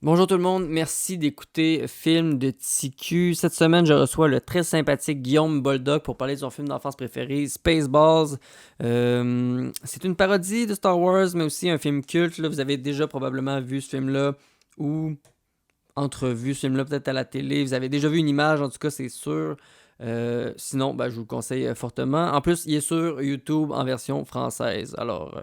Bonjour tout le monde, merci d'écouter Film de TQ. Cette semaine, je reçois le très sympathique Guillaume Boldoc pour parler de son film d'enfance préféré, Spaceballs. C'est une parodie de Star Wars, mais aussi un film culte. Là. Vous avez déjà probablement vu ce film-là ou entrevu ce film-là peut-être à la télé. Vous avez déjà vu une image, en tout cas, c'est sûr. Sinon, je vous le conseille fortement. En plus, il est sur YouTube en version française. Alors,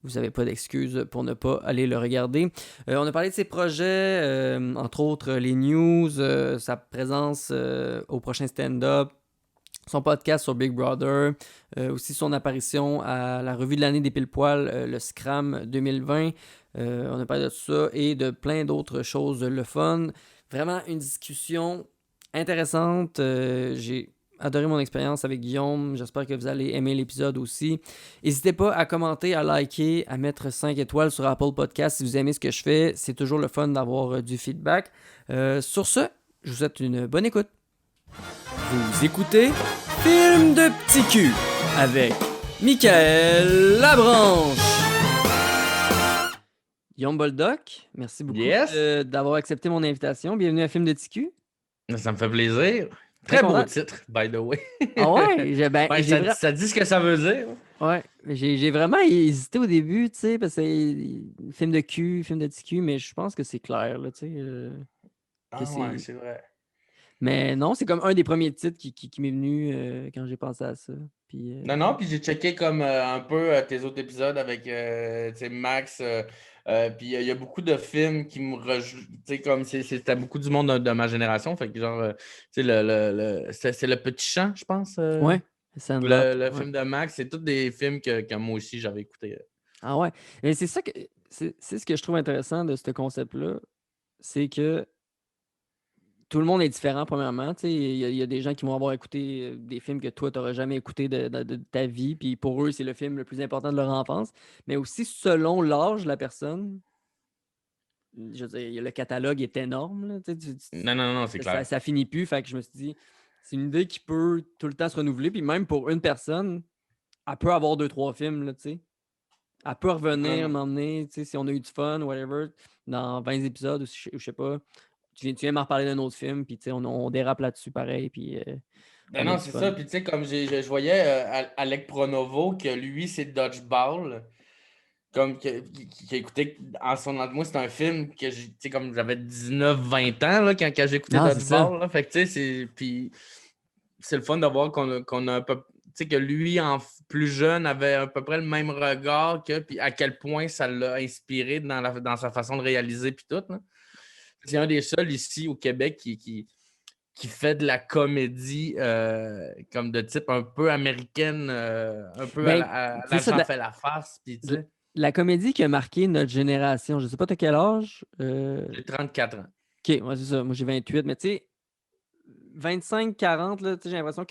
vous n'avez pas d'excuses pour ne pas aller le regarder. On a parlé de ses projets, entre autres les news, sa présence au prochain stand-up, son podcast sur Big Brother, aussi son apparition à la revue de l'année des pile-poils, le Scram 2020. On a parlé de tout ça et de plein d'autres choses, le fun. Vraiment une discussion intéressante. J'ai adoré mon expérience avec Guillaume. J'espère que vous allez aimer l'épisode aussi. N'hésitez pas à commenter, à liker, à mettre 5 étoiles sur Apple Podcast si vous aimez ce que je fais. C'est toujours le fun d'avoir du feedback. Sur ce, je vous souhaite une bonne écoute. Vous écoutez Film de Petit Cul avec Michael Labranche. Guillaume Boldoc, merci beaucoup Yes, d'avoir accepté mon invitation. Bienvenue à Film de Petit Cul. ça me fait plaisir. Très Très beau content. titre, by the way. Ah ouais, Ouais, ça dit ce que ça veut dire. j'ai vraiment hésité au début, tu sais, parce que c'est film de cul, film de petit cul, mais je pense que c'est clair, là, tu sais, que Ah ouais, c'est... c'est vrai. Mais non, c'est comme un des premiers titres qui m'est venu quand j'ai pensé à ça. Puis, Non, puis j'ai checké comme un peu tes autres épisodes avec tu sais, Max. Puis il y a beaucoup de films qui me rejouent. Tu sais, comme c'était beaucoup du monde de ma génération. Fait que genre, tu sais, c'est Le Petit Champ, je pense. ouais, Sandlot, Le ouais. film de Max, c'est tous des films que moi aussi j'avais écouté. Ah ouais, mais c'est ça que... C'est ce que je trouve intéressant de ce concept-là, c'est que tout le monde est différent, premièrement. Il y a des gens qui vont avoir écouté des films que toi, tu n'auras jamais écouté de ta vie, puis pour eux, c'est le film le plus important de leur enfance. Mais aussi, selon l'âge de la personne, je veux dire, le catalogue est énorme. Là, Non, c'est clair. ça finit plus. Fait que je me suis dit, c'est une idée qui peut tout le temps se renouveler. Puis même pour une personne, elle peut avoir deux, trois films. Là, elle peut revenir, Non. m'emmener, si on a eu du fun, whatever, dans 20 épisodes, ou je sais pas. Tu viens m'en reparler d'un autre film, puis on dérape là-dessus pareil, puis on a Non, du c'est fun. ça. Puis tu sais, comme je voyais Alec Pronovo, que lui, c'est Dodgeball. Comme qui a écouté en son entre moi, c'est un film que tu sais, comme j'avais 19 20 ans là, quand j'ai écouté Non, c'est ça. Dodgeball. Là. Fait que tu sais, c'est le fun de voir qu'on a un peu. Tu sais, que lui, plus jeune, avait à peu près le même regard puis à quel point ça l'a inspiré dans sa façon de réaliser, puis tout. Là. C'est un des seuls ici au Québec qui fait de la comédie comme de type un peu américaine, un peu Ben, à c'est la ça, Jean fait la farce. Puis, tu sais, la comédie qui a marqué notre génération. Je sais pas t'as quel âge. j'ai 34 ans. Ok, ouais, c'est ça. Moi, j'ai 28, mais tu sais, 25-40, là, j'ai l'impression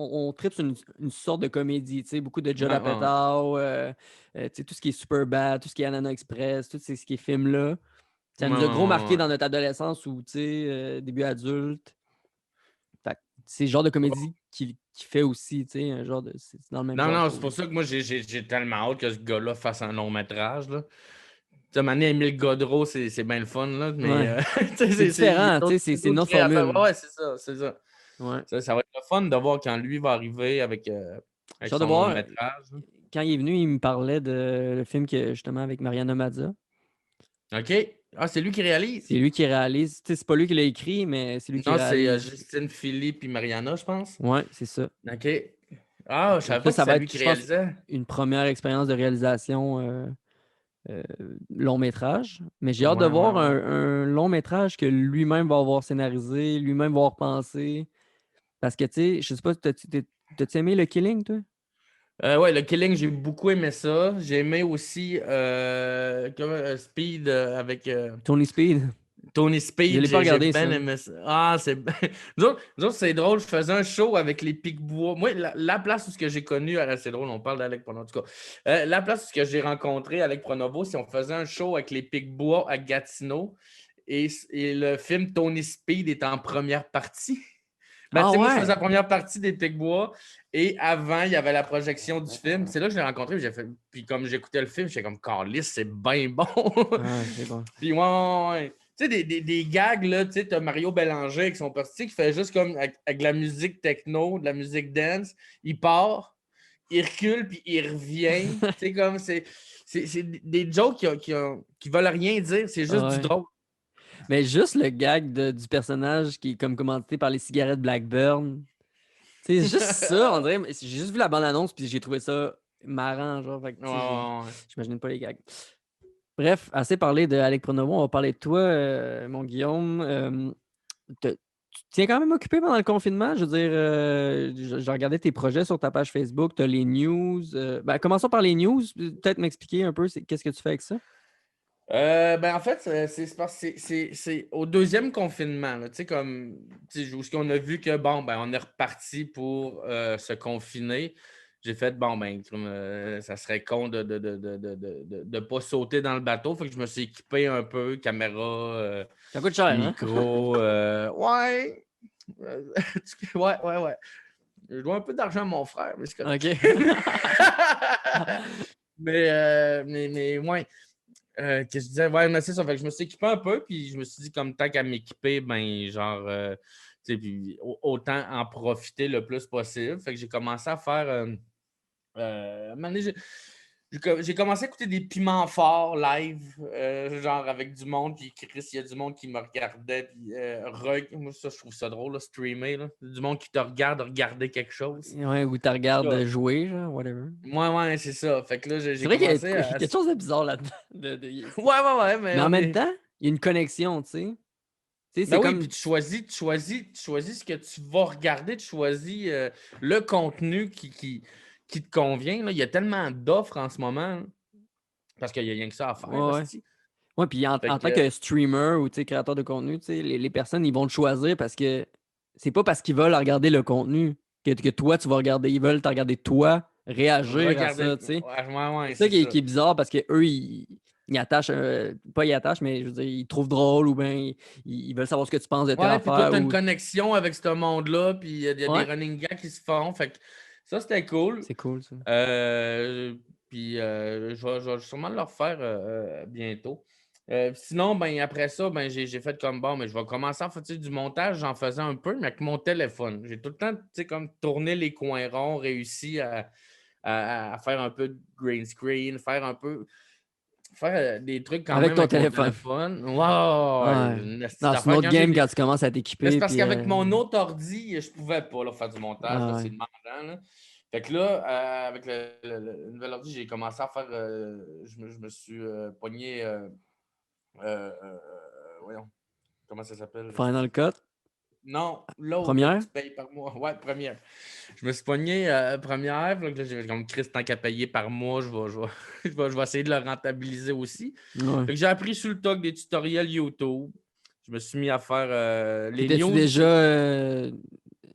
on tripe sur une sorte de comédie, beaucoup de Judd Ouais, ouais, ouais. Apatow, tout ce qui est Superbad, tout ce qui est Anana Express, tout ce qui est film-là. Ouais, Ça ouais, nous a gros ouais, marqué ouais. dans notre adolescence ou, début adulte. Fait que c'est le genre de comédie qui fait aussi, un genre de... C'est dans le même Non, genre, je non, c'est trouve. pour ça que moi, j'ai tellement hâte que ce gars-là fasse un long métrage. Là. Tu sais, Mané, Émile Godreau, c'est bien le fun, là, mais Ouais. tu sais, C'est il est différent, autre, c'est c'est une autre autre créateur. formule. Ouais, c'est ça, c'est ça. Ouais. Ça va être le fun de voir quand lui va arriver avec J'ai hâte de son long voir. métrage. Quand il est venu, il me parlait de le film que, justement, avec Mariana Mazza. OK. Ah, c'est lui qui réalise? C'est lui qui réalise. C'est pas lui qui l'a écrit, mais c'est lui qui Non, c'est réalise. Justine Philippe et Mariana, je pense. Ouais, c'est ça. OK. Ah, je savais Donc là, pas que ça va c'était lui être, qui je pense, réalisait. une première expérience de réalisation euh, long métrage. Mais j'ai hâte de Ouais, ouais, voir ouais. un long métrage que lui-même va avoir scénarisé, lui-même va avoir pensé. Parce que, tu sais, je sais pas, t'as-tu aimé Le Killing, toi? Ouais, le Killing, j'ai beaucoup aimé ça. J'ai aimé aussi Speed avec Tony Speed. Tony Je Speed. l'ai pas J'ai regardé, bien ça. aimé ça. Ah, c'est nous autres, c'est drôle. Je faisais un show avec les Pic-Bois. Moi, la place où ce que j'ai connu, c'est drôle, on parle d'Alec Pronovo. En tout cas, la place où ce que j'ai rencontré Alec Pronovo, c'est on faisait un show avec les Pic-Bois à Gatineau. Et le film Tony Speed est en première partie. Ben, tu Ah sais, moi, je faisais ouais? la première partie des Pic-Bois et avant, il y avait la projection du film. C'est là que je l'ai rencontré. Puis comme j'écoutais le film, j'étais comme, Carlis, c'est bien bon. Ah, c'est bon. Puis ouais. Tu sais, des gags, là, tu sais, t'as Mario Bélanger avec son parti qui fait juste comme avec de la musique techno, de la musique dance. Il part, il recule, puis il revient. Tu sais, comme, c'est des jokes qui veulent rien dire, c'est juste du Ouais. drôle. Mais juste le gag du personnage qui est comme commandité par les cigarettes Blackburn. Tu sais, juste ça, on dirait. J'ai juste vu la bande-annonce puis j'ai trouvé ça marrant, genre. Fait que, tu sais, Ouais. j'imagine pas les gags. Bref, assez parlé de Alec Pronovo, on va parler de toi, mon Guillaume. Tu te tiens quand même occupé pendant le confinement? Je veux dire, j'ai regardé tes projets sur ta page Facebook, tu as les news. Ben, commençons par les news. Peut-être m'expliquer un peu qu'est-ce que tu fais avec ça? Ben en fait, c'est au deuxième confinement, là, tu sais, comme, tu sais, où on a vu que, bon, ben, on est reparti pour se confiner. J'ai fait, bon, ben, ça serait con de pas sauter dans le bateau. Fait que je me suis équipé un peu, caméra, Ça coûte cher, hein? micro, ouais. Euh, ouais. Je dois un peu d'argent à mon frère, mais c'est correct. OK. mais ouais. Qu'est-ce que je disais? Ouais, mais c'est ça. Fait que je me suis équipé un peu, puis je me suis dit, comme tant qu'à m'équiper, ben, genre, tu sais, puis autant en profiter le plus possible. Fait que j'ai commencé à faire. À un moment donné, j'ai commencé à écouter des piments forts live, genre avec du monde, puis Chris, il y a du monde qui me regardait, puis moi, ça, je trouve ça drôle, là, streamer, là. Du monde qui te regarde regarder quelque chose. Ouais, ou tu regardes jouer, genre, whatever. Ouais, c'est ça. Fait que là, C'est j'ai vrai qu'il y a commencé à. quelque chose de bizarre là-dedans. Ouais, mais Mais en on même est. temps, il y a une connexion, tu sais. Tu sais, Ben c'est oui, puis comme. tu choisis ce que tu vas regarder, tu choisis le contenu qui te convient. Là. Il y a tellement d'offres en ce moment, là, parce qu'il n'y a rien que ça à faire, Ouais, ouais. hostie. Ouais, puis Fait en tant que, que streamer ou tu sais, créateur de contenu, tu sais, les personnes, ils vont te choisir parce que c'est pas parce qu'ils veulent regarder le contenu que toi, tu vas regarder. Ils veulent te regarder toi réagir à regardez. ça, tu sais. C'est Ouais, ça c'est ça. qui est bizarre parce que eux ils attachent, pas ils attachent, mais je veux dire, ils trouvent drôle ou bien ils veulent savoir ce que tu penses de telle Ouais, puis toi, affaire tu as une ou. connexion avec ce monde-là, puis il y a des Ouais, running gags qui se font. Fait que ça, c'était cool. c'est cool ça. Puis je vais sûrement le refaire bientôt. Sinon, ben, après ça, ben, j'ai fait comme bon, mais je vais commencer à faire du montage. J'en faisais un peu, mais avec mon téléphone. J'ai tout le temps comme tourné les coins ronds, réussi à faire un peu de green screen, faire des trucs quand Avec même ton avec mon téléphone. téléphone. Wow, Ouais. une petite Non, c'est une affaire. autre Quand j'ai game des quand tu commences à mais c'est t'équiper parce puis qu'avec mon autre ordi, je pouvais pas là, faire du montage. Là, ah c'est ouais. demandant. Là. Fait que là, avec le nouvel ordi, j'ai commencé à faire. Je me suis pogné. Voyons, comment ça s'appelle? Final Cut, Non, l'autre là, que première. tu payes par mois. Ouais, première. Je me suis pogné première. Puis là, j'ai comme Chris, tant qu'à payer par mois, je vais essayer de le rentabiliser aussi. Ouais. Fait que j'ai appris sur le talk des tutoriels YouTube. Je me suis mis à faire les T'étais-tu news. déjà.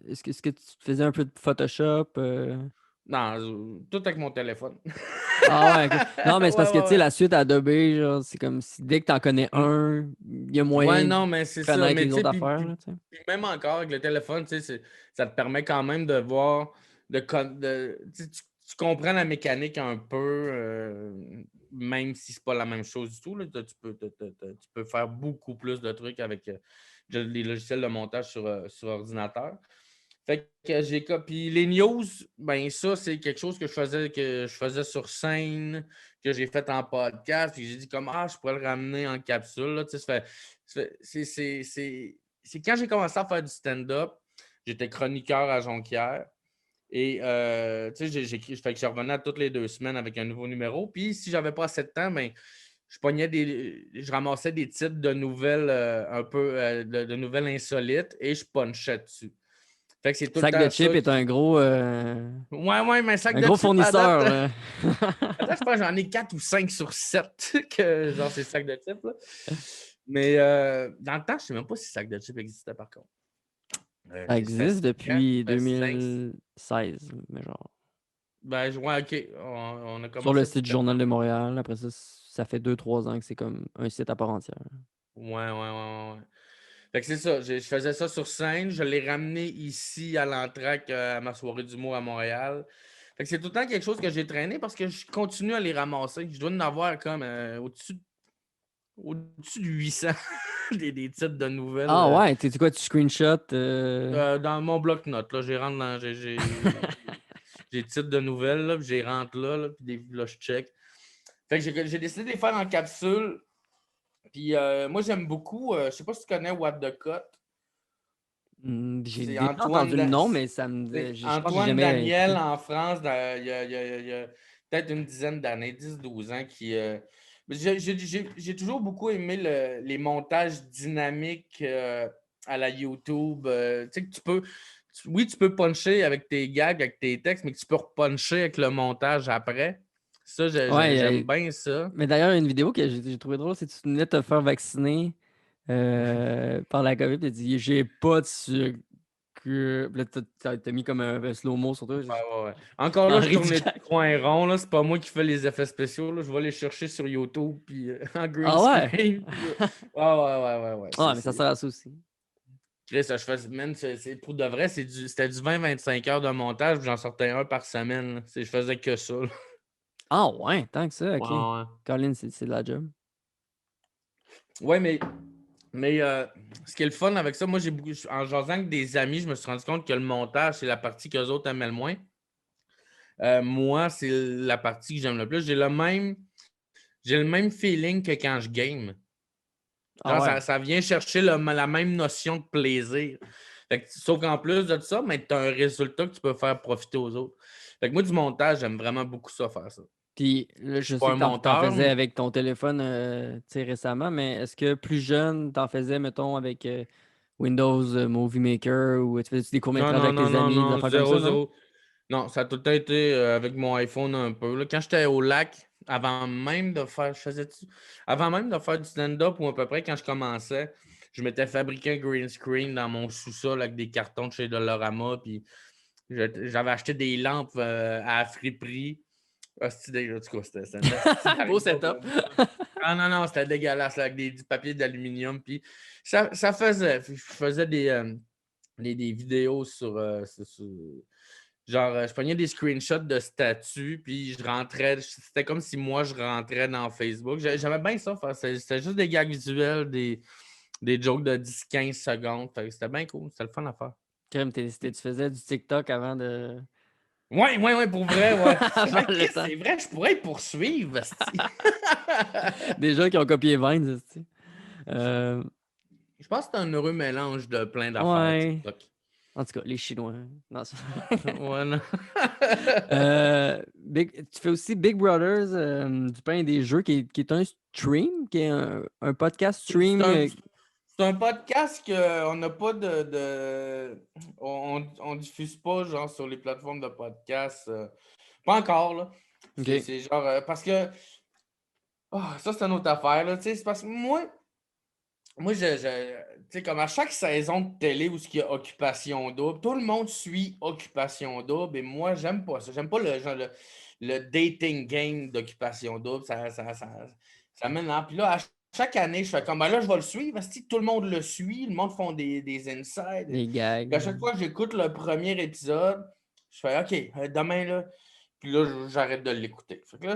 Est-ce que tu faisais un peu de Photoshop? Non, tout avec mon téléphone. Ah ouais, ok. Non, mais c'est parce que tu sais, Ouais. la suite Adobe, genre, c'est comme si dès que t'en connais un, il y a Ouais, moyen de non, mais c'est ça. connaître Mais les tu sais, autres puis, affaires, puis- là, tu sais. puis même encore avec le téléphone, tu sais, ça te permet quand même de voir, tu comprends la mécanique un peu, même si c'est pas la même chose du tout. Là, tu peux faire beaucoup plus de trucs avec les logiciels de montage sur ordinateur. Fait que j'ai copié les news, ben ça, c'est quelque chose que je faisais sur scène, que j'ai fait en podcast, puis j'ai dit comme je pourrais le ramener en capsule. Là, tu sais, c'est quand j'ai commencé à faire du stand-up, j'étais chroniqueur à Jonquière. Et tu sais, fait que je revenais toutes les 2 semaines avec un nouveau numéro. Puis si j'avais pas assez de temps, ben, je ramassais des titres de nouvelles un peu de nouvelles insolites et je punchais dessus. Fait que c'est tout le Sac de temps chips ça est qui. Ouais, mais sac un de gros chips à date. fournisseur, là. Attends, je pense que j'en ai 4 ou 5 sur 7 que genre ces sacs de chips. Là. Mais dans le temps, je ne sais même pas si sac de chips existait par contre. Ça Ça fait existe 5 ans, depuis ça fait 5. 2016, mais genre. Ben, ouais, ok. On a Sur le commencé site du peut-être. Journal de Montréal. Après ça, ça fait 2-3 ans que c'est comme un site à part entière. Ouais. Fait que c'est ça, je faisais ça sur scène, je l'ai ramené ici à l'Entraque à ma soirée d'humour à Montréal. Fait que c'est tout le temps quelque chose que j'ai traîné parce que je continue à les ramasser. Je dois en avoir comme au-dessus de 800 des titres de nouvelles Ah ouais, tu quoi, tu screenshot? dans mon bloc-notes. Là, j'ai rentre dans. J'ai titres de nouvelles, là, puis j'ai rentre là, puis là, je check. Fait que j'ai décidé de les faire en capsule. Puis moi, j'aime beaucoup. Je sais pas si tu connais What the Cut. J'ai C'est déjà entendu le nom, mais je pense que j'ai Antoine jamais Daniel écouté. en France, il y a peut-être une dizaine d'années, 10-12 ans, qui. J'ai toujours beaucoup aimé les montages dynamiques à la YouTube. Tu sais que oui, tu peux puncher avec tes gags, avec tes textes, mais que tu peux repuncher avec le montage après. Ça, Ouais, j'aime bien ça. mais d'ailleurs, une vidéo que j'ai trouvé drôle, c'est que tu venais de te faire vacciner par la COVID, tu as dit j'ai pas de sucre. Puis là, t'as mis comme un slow-mo sur toi. Ouais. Encore là, je Henri tourne du les gag. coins ronds. Là. C'est pas moi qui fais les effets spéciaux. Là. Je vais les chercher sur YouTube puis en green Ah ouais? screen. Ouais. Ah, mais ça sert à ça aussi. Chris, je fais, man, pour de vrai, c'était du 20-25 heures de montage, puis j'en sortais un par semaine. Là. Je faisais que ça. Là. Ah ouais, tant que ça, ok. Ouais. Colin, c'est de la job. Ouais, mais ce qui est le fun avec ça, moi, en jasant avec des amis, je me suis rendu compte que le montage, c'est la partie qu'eux autres aimaient le moins. Moi, c'est la partie que j'aime le plus. J'ai le même feeling que quand je game. Ah Genre, ouais. ça vient chercher la même notion de plaisir. Sauf qu'en plus de ça, tu as un résultat que tu peux faire profiter aux autres. Fait que moi, du montage, j'aime vraiment beaucoup ça, faire ça. Puis là, Je je suis sais pas un que t'en monteur, faisais avec ton téléphone tu sais, récemment, mais est-ce que plus jeune, t'en faisais, mettons, avec Windows Movie Maker ou tu faisais des non, courts-métrages non, avec non, tes non, amis, des non, affaires comme ça, zéro, non? zéro. Non, ça a tout le temps été avec mon iPhone un peu. Là. Quand j'étais au lac, avant même de faire du stand-up ou à peu près quand je commençais, je m'étais fabriqué un green screen dans mon sous-sol avec des cartons de chez Dollarama, puis j'avais acheté des lampes à friperie. En tout cas, c'était une hostie Beau d'anecdote, là. setup. Ah non, non, c'était dégueulasse là, avec du papier d'aluminium. Puis ça faisait. Je faisais des vidéos genre, je prenais des screenshots de statuts, puis je rentrais. C'était comme si moi, je rentrais dans Facebook. J'aimais bien ça. C'était juste des gags visuels, des jokes de 10-15 secondes. Fait que c'était bien cool. C'était le fun à faire. Crème, tu faisais du TikTok avant de. Ouais, pour vrai, ouais. Avant le Chris, temps. c'est vrai, je pourrais poursuivre, esti. Des gens qui ont copié Vine, tu sais. Euh, Je pense que c'est un heureux mélange de plein d'affaires, ouais. TikTok. En tout cas, les Chinois. Non, Ouais, non. Tu fais aussi Big Brothers, du pain et des jeux, qui est un stream, qui est un podcast C'est stream. un, c'est un podcast qu'on n'a pas on diffuse pas genre sur les plateformes de podcast. Pas encore, là. OK. C'est genre. Parce que. Ça, c'est une autre affaire, là. Tu sais, c'est parce que moi, tu sais, comme à chaque saison de télé où il y a Occupation Double, tout le monde suit Occupation Double et moi, j'aime pas ça. J'aime pas le dating game d'Occupation Double. Ça mène là. Puis là, à chaque année, je fais comme, ben là, je vais le suivre. Parce que tout le monde le suit, le monde font des insides. Les Puis à gags. chaque fois que j'écoute le premier épisode, je fais, OK, demain, là, puis là, j'arrête de l'écouter. Fait que là,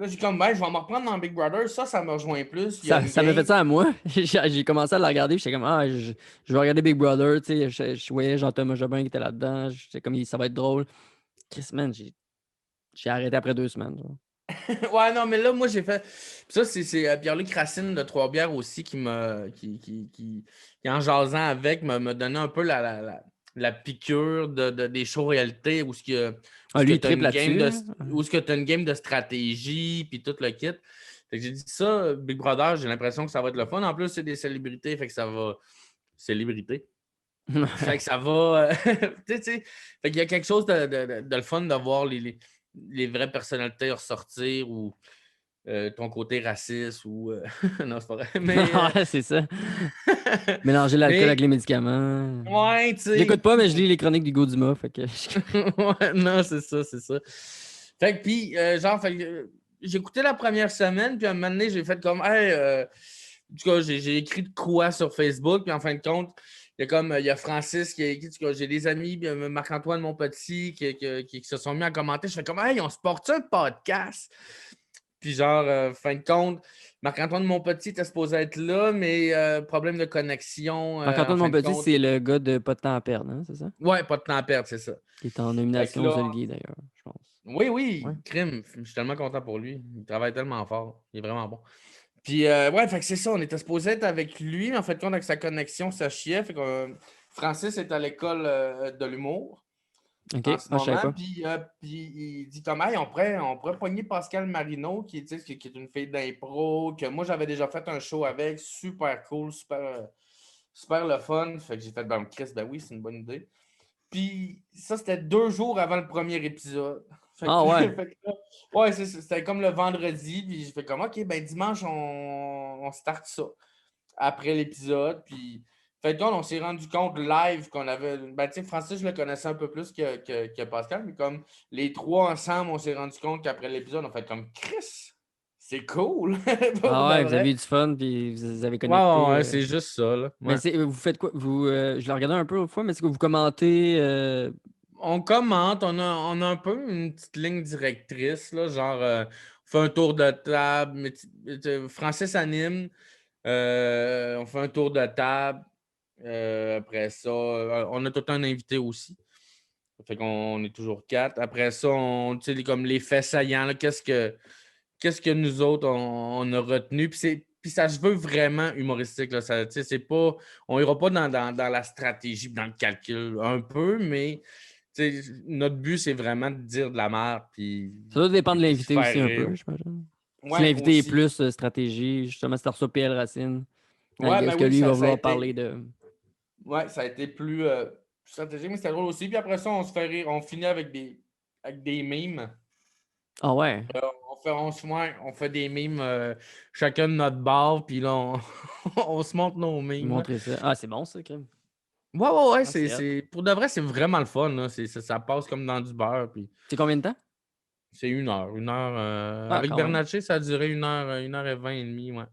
j'ai comme, ben, je vais me reprendre dans Big Brother. Ça me rejoint plus. Il y a une Ça m'a fait game. ça à moi. J'ai commencé à le regarder, j'étais comme, je vais regarder Big Brother, tu sais, je voyais Jean-Thomas Jobin qui était là-dedans, j'étais comme, ça va être drôle. Chris, man, j'ai arrêté après 2 semaines. Genre. Ouais, non, mais là, moi, j'ai fait. Puis ça, c'est Pierre-Luc Racine de Trois-Bières aussi qui en jasant avec, m'a donné un peu la piqûre des shows réalité où Ah, lui, il tu as triple une game de, là-dessus. Hein. où ce que t'as une game de stratégie, puis tout le kit. Fait que j'ai dit ça, Big Brother, j'ai l'impression que ça va être le fun. En plus, c'est des célébrités, fait que ça va. Célébrité. Fait que ça va. Tu sais, fait qu'il y a quelque chose de le fun de voir les vraies personnalités ressortir ou ton côté raciste ou. Non, c'est pas vrai. Ouais, c'est ça. Mélanger l'alcool avec Mais les médicaments. ouais, tu Je l'écoute sais. pas, mais je lis les chroniques du Dumas, fait que... Ouais, non, c'est ça, c'est ça. Fait que, puis, genre, j'ai écouté la première semaine, puis à un moment donné, j'ai fait comme, hey, En tout cas, j'ai écrit de quoi sur Facebook, puis en fin de compte, il y a Francis qui a écrit, en tout cas, j'ai des amis, Marc-Antoine Monpetit, qui se sont mis à commenter. Je fais comme, hey, on se porte un podcast? Puis genre, fin de compte, Marc-Antoine Monpetit était supposé être là, mais problème de connexion, en Marc-Antoine fin de Monpetit, compte. c'est le gars de Pas de temps à perdre, hein, c'est ça? Ouais, pas de temps à perdre, c'est ça. Qui est en Fait que nomination aux là, Olivier, d'ailleurs, je pense. oui, Ouais. oui, crime. Je suis tellement content pour lui. Il travaille tellement fort. Il est vraiment bon. Puis, ouais, fait que c'est ça. On était supposé être avec lui, mais en fait, compte, avec sa connexion, ça chiait. Fait que Francis est à l'école de l'humour OK, en ce je savais moment. pas. Puis il dit comme, hey, on pourrait pogner Pascal Marino, qui est une fille d'impro, que moi, j'avais déjà fait un show avec. Super cool, super le fun. Fait que j'ai fait, ben, Chris, ben oui, c'est une bonne idée. Puis ça, c'était 2 jours avant le premier épisode. Fait Ah que, ouais. fait que là, ouais, c'était comme le vendredi. Puis j'ai fait comme, OK, ben dimanche, on start ça. Après l'épisode. Puis, fait que on s'est rendu compte live qu'on avait. Ben, tu sais, Francis, je le connaissais un peu plus que Pascal. Mais comme les trois ensemble, on s'est rendu compte qu'après l'épisode, on fait comme, Chris, c'est cool. Pour Ah de ouais, vous avez vrai. eu du fun, puis vous avez Ouais, ouais, connecté. ouais, c'est juste ça, là. Mais Ouais. vous faites quoi? Je l'ai regardé un peu l'autre fois, mais c'est que vous commentez. On commente, on a un peu une petite ligne directrice, là, genre, on fait un tour de table, Francis anime, on fait un tour de table, après ça, on a tout un invité aussi, fait qu'on est toujours quatre. Après ça, tu sais, comme les faits saillants, là, qu'est-ce que nous autres, on a retenu, puis ça se veut vraiment humoristique, là, ça, tu sais, c'est pas, on ira pas dans la stratégie, dans le calcul, un peu, mais notre but, c'est vraiment de dire de la merde puis Ça doit dépendre de de se l'invité aussi faire un rire. peu, j'imagine. Si Ouais, l'invité est aussi. plus stratégie, justement, c'est reçoit PL Racine. Ouais, Est-ce mais que oui, lui il va ça a vouloir parler été. de. Ouais, ça a été plus stratégique, mais c'était drôle aussi. Puis après ça, on se fait rire. On finit avec des mimes. Ah ouais, On fait des mimes chacun de notre bar, puis là, on se montre nos mimes, là. montrer ça. Ah, c'est bon ça, crème. Ouais, ouais, ouais, Ah, c'est hot. pour de vrai, c'est vraiment le fun, là. Ça passe comme dans du beurre, puis C'est combien de temps? c'est 1 heure. 1 heure. Ah, Avec quand même. Bernatchez, ça a duré 1 heure et 20 et demie, ouais.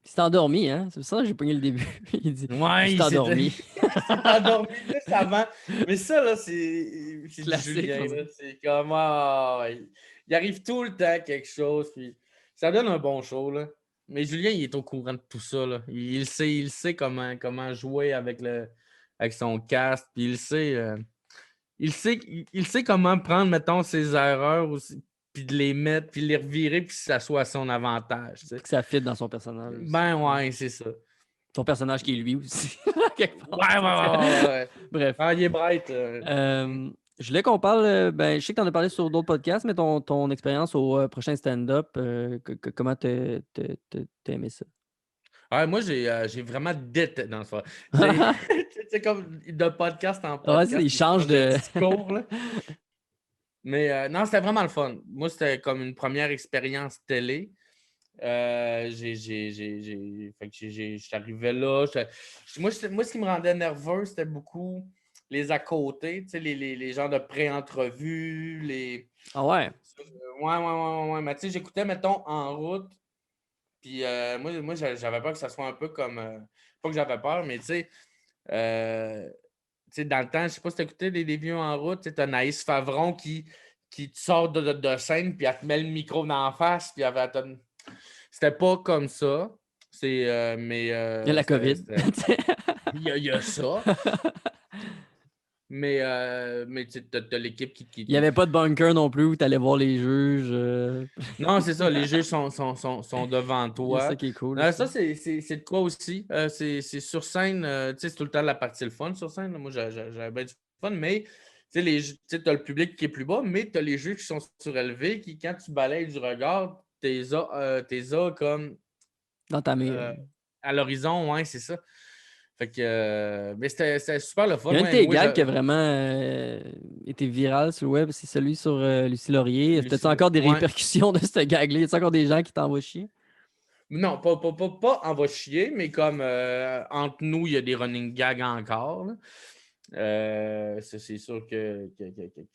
Il s'est endormi, hein? C'est pour ça que j'ai pogné le début. Il Ouais, s'est endormi. il s'est endormi juste avant. Mais ça, là, c'est du Classique, on Julien, dirait. là. C'est comme, il arrive tout le temps quelque chose, puis ça donne un bon show, là. Mais Julien, il est au courant de tout ça, là. Il sait comment jouer avec son casque, puis il sait comment prendre, mettons, ses erreurs aussi, puis de les mettre, puis les revirer, puis que ça soit à son avantage, tu sais. Pour que ça fit dans son personnage aussi. Ben ouais, c'est ça. Son personnage qui est lui aussi, quelque part. Ouais, ouais, ouais, ouais, ouais. Bref. Ah, il est bright. Je voulais qu'on parle, ben, je sais que tu en as parlé sur d'autres podcasts, mais ton expérience au prochain stand-up, comment t'as aimé ça? Ouais, moi, j'ai vraiment détesté dans ce J'ai c'est comme de podcast en Ouais, il podcast, il change change de de. discours, là. Mais non, c'était vraiment le fun. Moi, c'était comme une première expérience télé. Fait que j'étais arrivé là. Moi, ce qui me rendait nerveux, c'était beaucoup les à côté, tu sais, les gens de pré-entrevue, Ah ouais. Ouais, ouais, ouais, ouais. Mais tu sais, j'écoutais, mettons, en route. Puis moi j'avais peur que ça soit un peu comme. Pas que j'avais peur, mais dans le temps, je sais pas si tu écouté des vieux en route, tu as Naïs Favron qui te sort de scène, puis elle te met le micro dans la face, puis c'était pas comme ça. Mais Il y a la COVID. il y a ça. Mais tu as l'équipe Il n'y avait pas de bunker non plus où tu allais voir les juges. Non, c'est ça, les jeux sont devant Il y a ça toi. qui est cool aussi. Ça, c'est de quoi aussi? C'est sur scène, tu sais, c'est tout le temps la partie le fun sur scène, là. Moi, j'avais bien du fun, mais tu as le public qui est plus bas, mais tu as les jeux qui sont surélevés, qui, quand tu balayes du regard, t'es comme Dans ta mire. euh, à l'horizon, ouais, c'est ça. Fait que, mais c'était super le Il fun. y a un de Ouais, tes moi, gags qui a vraiment été viral sur le web, c'est celui sur Lucie Laurier. T'as-tu encore des ouais. répercussions de ce gag-là? Y a encore des gens qui t'envoient chier? Non, pas en va chier, mais comme entre nous, il y a des running gags encore, là. Ça, c'est sûr que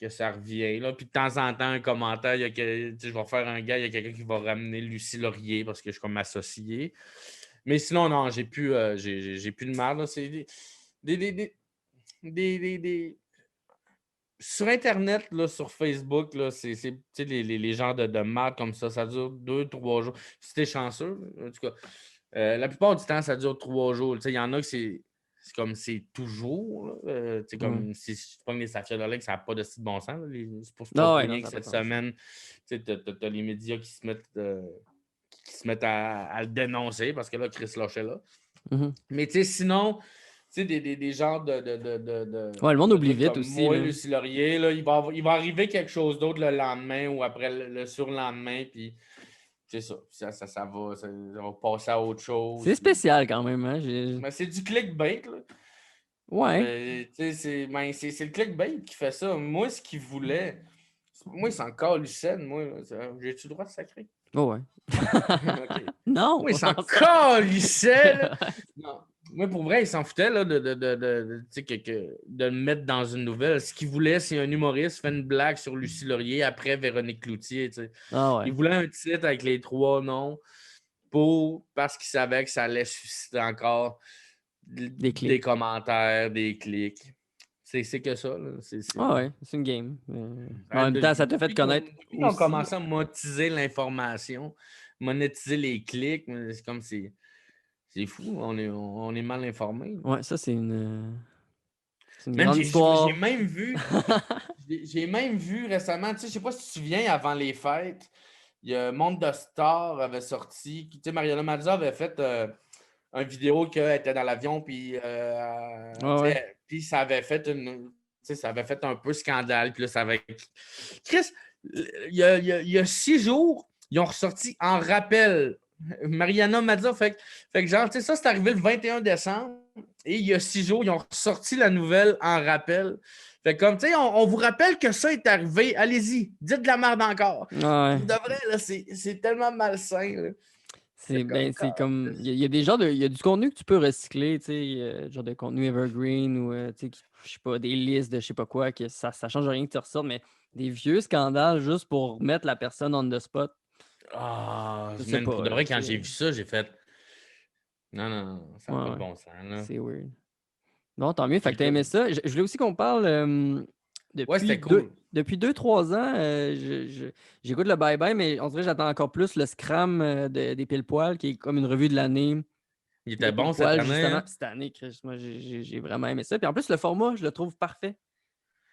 ça revient, là. Puis de temps en temps, un commentaire, je vais faire un gars, il y a quelqu'un qui va ramener Lucie Laurier parce que je suis comme associé. Mais sinon, non, j'ai plus de merde. Là. C'est des, des, des, des- Sur Internet, là, sur Facebook, là, c'est tu sais, les genres de merde comme ça dure 2, 3 jours. Si t'es chanceux, en tout cas. La plupart du temps, ça dure 3 jours. Il y en a que c'est comme c'est toujours. Là. Ouais. Comme si tu prends les sachets de ça n'a pas de bon sens. Là. C'est pour Non, ouais, non, rien que ça n'a pas de cette sens. semaine, t'as les médias qui se mettent à le dénoncer parce que là, Chris Lochet là. Mhm. Mais sinon, des genres Ouais, le monde de oublie trucs vite comme aussi, moi, là. Lucie Laurier, là, il va arriver quelque chose d'autre le lendemain ou après le surlendemain, puis c'est ça. Ça va passer à autre C'est chose. spécial quand même, hein. Mais c'est du clickbait, là. Ouais. Mais c'est le clickbait qui fait ça. Moi, ce qu'il voulait, moi, il s'en calissait, moi. J'ai-tu le droit de sacrer? Oh, ouais. OK. Non! Moi, il s'en calissait, là. Ouais. Non. Moi, pour vrai, il s'en foutait là, tu sais, de le mettre dans une nouvelle. Ce qu'il voulait, c'est un humoriste fait une blague sur Lucie Laurier après Véronique Cloutier. Tu sais. Ah Il ouais. voulait un titre avec les 3 noms parce qu'il savait que ça allait susciter encore Des des clics. commentaires, des clics. C'est que ça. Là. Ah ouais, c'est une game. Mais en même temps, ça te fait Depuis connaître depuis qu'on aussi. commence à monétiser l'information, monétiser les clics, c'est comme c'est fou, on est mal informé. Ouais, ça, c'est une Man, grande j'ai histoire. même vu, j'ai même vu récemment, tu sais, je sais pas si tu te souviens, avant les fêtes, il y a Monde de Stars avait sorti, tu sais, Mariana Mazza avait fait une vidéo qu'elle était dans l'avion, puis Ouais, tu ouais. sais, puis ça avait fait ça avait fait un peu scandale, puis là, ça avait... Chris, il y a 6 jours, ils ont ressorti en rappel Mariana Mazza, fait que genre, tu sais, ça, c'est arrivé le 21 décembre, et il y a 6 jours, ils ont ressorti la nouvelle en rappel. Fait que comme, tu sais, on vous rappelle que ça est arrivé, allez-y, dites de la merde encore. Ouais. Pour de vrai, là, c'est tellement malsain, là. C'est Comme, ben, c'est comme. Il y a des genres de. Il y a du contenu que tu peux recycler, tu sais, genre de contenu evergreen ou, tu sais, je sais pas, des listes de je sais pas quoi, que ça change rien que tu ressortes, mais des vieux scandales juste pour mettre la personne on the spot, Ah, je sais man, pour pas, de là, vrai, tu quand sais. j'ai vu ça, j'ai fait non, non, non, ça n'a Ouais, pas de ouais. bon sens, là. C'est weird. Non, tant mieux. Fait Puis que t'as là, aimé ça. Je voulais aussi qu'on parle ouais, depuis c'était cool. depuis 2, 3 ans. J'écoute le Bye Bye, mais on dirait que j'attends encore plus le Scram des Pile Poil, qui est comme une revue de l'année Il des était Pile bon cette Poil, année, justement. hein? Puis cette année, Chris, moi, j'ai vraiment aimé ça. Puis en plus, le format, je le trouve parfait.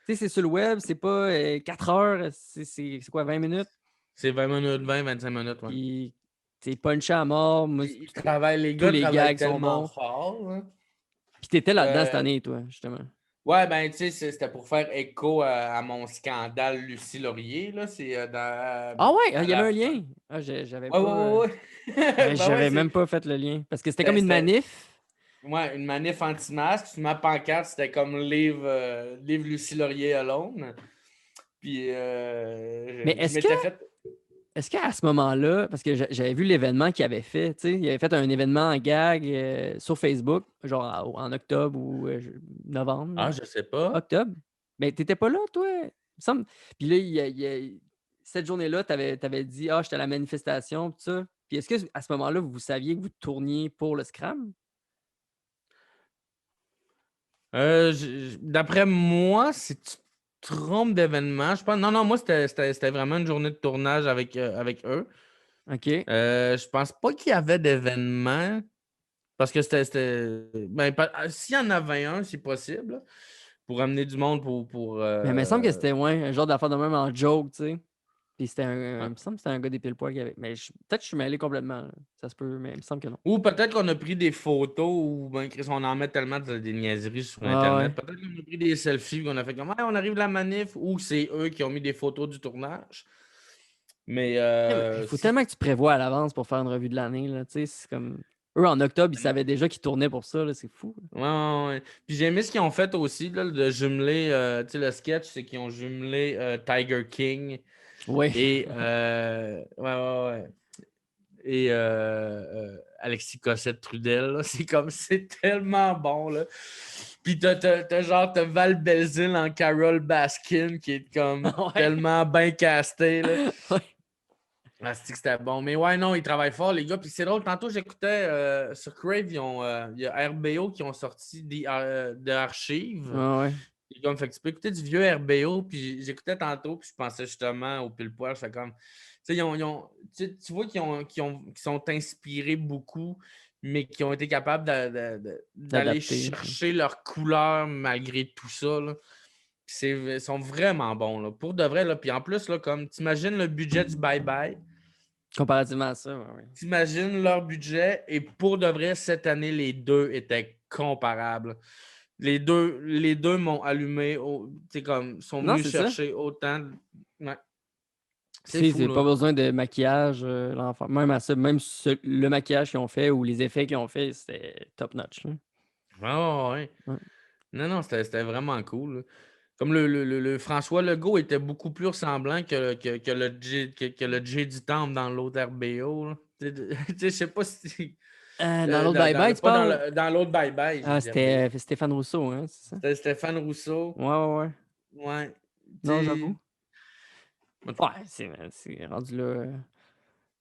Tu sais, c'est sur le web, c'est pas 4 heures, c'est quoi, 20 minutes? C'est 20 minutes, 25 minutes, ouais. Puis c'est punché à mort. Moi, Puis les tous gars les travaillent gags sont tellement bons. fort, hein. Puis t'étais là-dedans cette Euh, année, toi, justement. ouais, ben, tu sais, c'était pour faire écho à mon scandale Lucie Laurier, là. C'est Ah ouais, il à y avait la un fin. lien. Ah, j'avais Ouais, pas. ouais, ouais, ouais. Ben ouais, J'avais même pas fait le lien. Parce que c'était comme c'était, une c'était- manif. ouais, une manif anti-masque. Sur ma pancarte, c'était comme Leave Lucie Laurier alone. Puis Mais je m'étais fait. est-ce qu'à ce moment-là, parce que j'avais vu l'événement qu'il avait fait, tu sais, il avait fait un événement en gag sur Facebook, genre en octobre ou novembre, Ah, je sais pas. octobre. Mais t'étais pas là, toi? Il me semble. Puis là, cette journée-là, t'avais dit, ah, j'étais à la manifestation, tout ça. Puis est-ce que à ce moment-là, vous saviez que vous tourniez pour le Scram? D'après moi, si tu te trompes d'événement, je pense. Non, non, moi, c'était vraiment une journée de tournage avec eux. OK. Je pense pas qu'il y avait d'événement. Parce que ben, s'il y en avait un, c'est possible, là, pour amener du monde pour Mais il me semble que c'était ouais, un genre d'affaire de même en joke, tu sais. Puis c'était il ouais. me semble que c'était un gars des pile poil qui avait. Mais peut-être que je suis mêlé complètement, là. Ça se peut, mais il me semble que non. Ou peut-être qu'on a pris des photos ou ben, Chris, on en met tellement des niaiseries sur Ah ouais. Internet. Peut-être qu'on a pris des selfies qu'on a fait comme ouais, on arrive de la manif ou c'est eux qui ont mis des photos du tournage. Mais Il faut si. tellement que tu prévois à l'avance pour faire une revue de l'année, là. Tu sais, c'est comme. Eux, en octobre, ils savaient déjà qu'ils tournaient pour ça, là. C'est fou, là. Ouais, ouais, ouais. Puis j'ai aimé ce qu'ils ont fait aussi, là, de jumeler, tu sais, le sketch, c'est qu'ils ont jumelé Tiger King Oui. et, ouais, ouais, ouais. Et Alexis Cossette-Trudel, là. C'est comme, c'est tellement bon, là. Puis t'as Val Belzile en Carole Baskin qui est comme Ouais. tellement bien casté, là. Ouais. Ah, c'est que c'était bon. Mais ouais, non, ils travaillent fort, les gars. Puis c'est drôle, tantôt, j'écoutais sur Crave, il y a RBO qui ont sorti de archives. Ah ouais. Et comme, fait que tu peux écouter du vieux RBO. Puis j'écoutais tantôt, puis je pensais justement au pile poil. Je fais comme. Tu sais, tu vois qu'ils sont inspirés beaucoup, mais qui ont été capables d'aller D'adapter. chercher leur couleur malgré tout ça, là. Ils sont vraiment bons, là. Pour de vrai, là. Puis en plus, là, comme t'imagines le budget du Bye Bye. Comparativement à ça, ouais. T'imagines leur budget et pour de vrai, cette année, les deux étaient comparables. Les deux m'ont allumé, sont Non, venus c'est ça. chercher autant. Ouais, c'est Tu sais, fou, c'est pas là. besoin de maquillage, l'enfant. Même à ça, le maquillage qu'ils ont fait ou les effets qu'ils ont fait, c'était top notch, là. Ah, ouais. Ouais. Non, non, c'était vraiment cool, là. Comme le François Legault était beaucoup plus ressemblant que le Jay du Temple dans l'autre RBO, là. Je sais pas si. Dans l'autre Bye Bye, tu Pas parles? dans l'autre Bye Bye, j'ai Ah, dit RBO. c'était Stéphane Rousseau, hein, c'est ça? C'était Stéphane Rousseau. Ouais, ouais, ouais. Ouais. Non, Tu j'avoue. Ouais, c'est rendu là.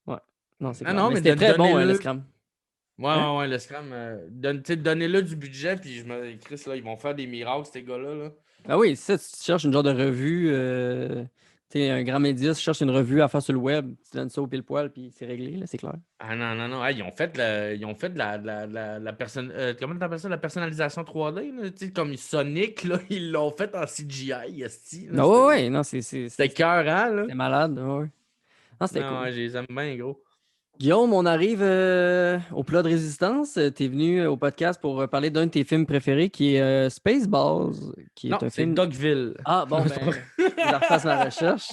Ouais. Non, c'est Ah clair. non, Mais mais c'était très bon, le donnez-le. Scrum. Ouais, Hein? ouais, ouais, le Scrum. Donnez-le du budget, puis Chris, là, ils vont faire des miracles, ces gars-là. Là. Ah oui, c'est ça, tu cherches une genre de revue. Tu sais, un grand média, tu cherches une revue à faire sur le web, tu donnes ça au pile poil, puis c'est réglé, là, c'est clair. Ah non, non, non. Ah, ils ont fait la personne. Comment t'appelles ça? La personnalisation 3D, là? Tu sais, comme Sonic, là, ils l'ont fait en CGI, esti, là. Non, ouais, ouais, non, C'était écœurant, là. c'était malade, ouais, ouais. Non, c'était Non, cool. ouais, je les aime bien, gros. Guillaume, on arrive au plat de résistance. Tu es venu au podcast pour parler d'un de tes films préférés qui est Spaceballs, qui est Non, un c'est film. Dogville. Ah, bon, Non, c'est pas ben, faut que je refasse ma recherche.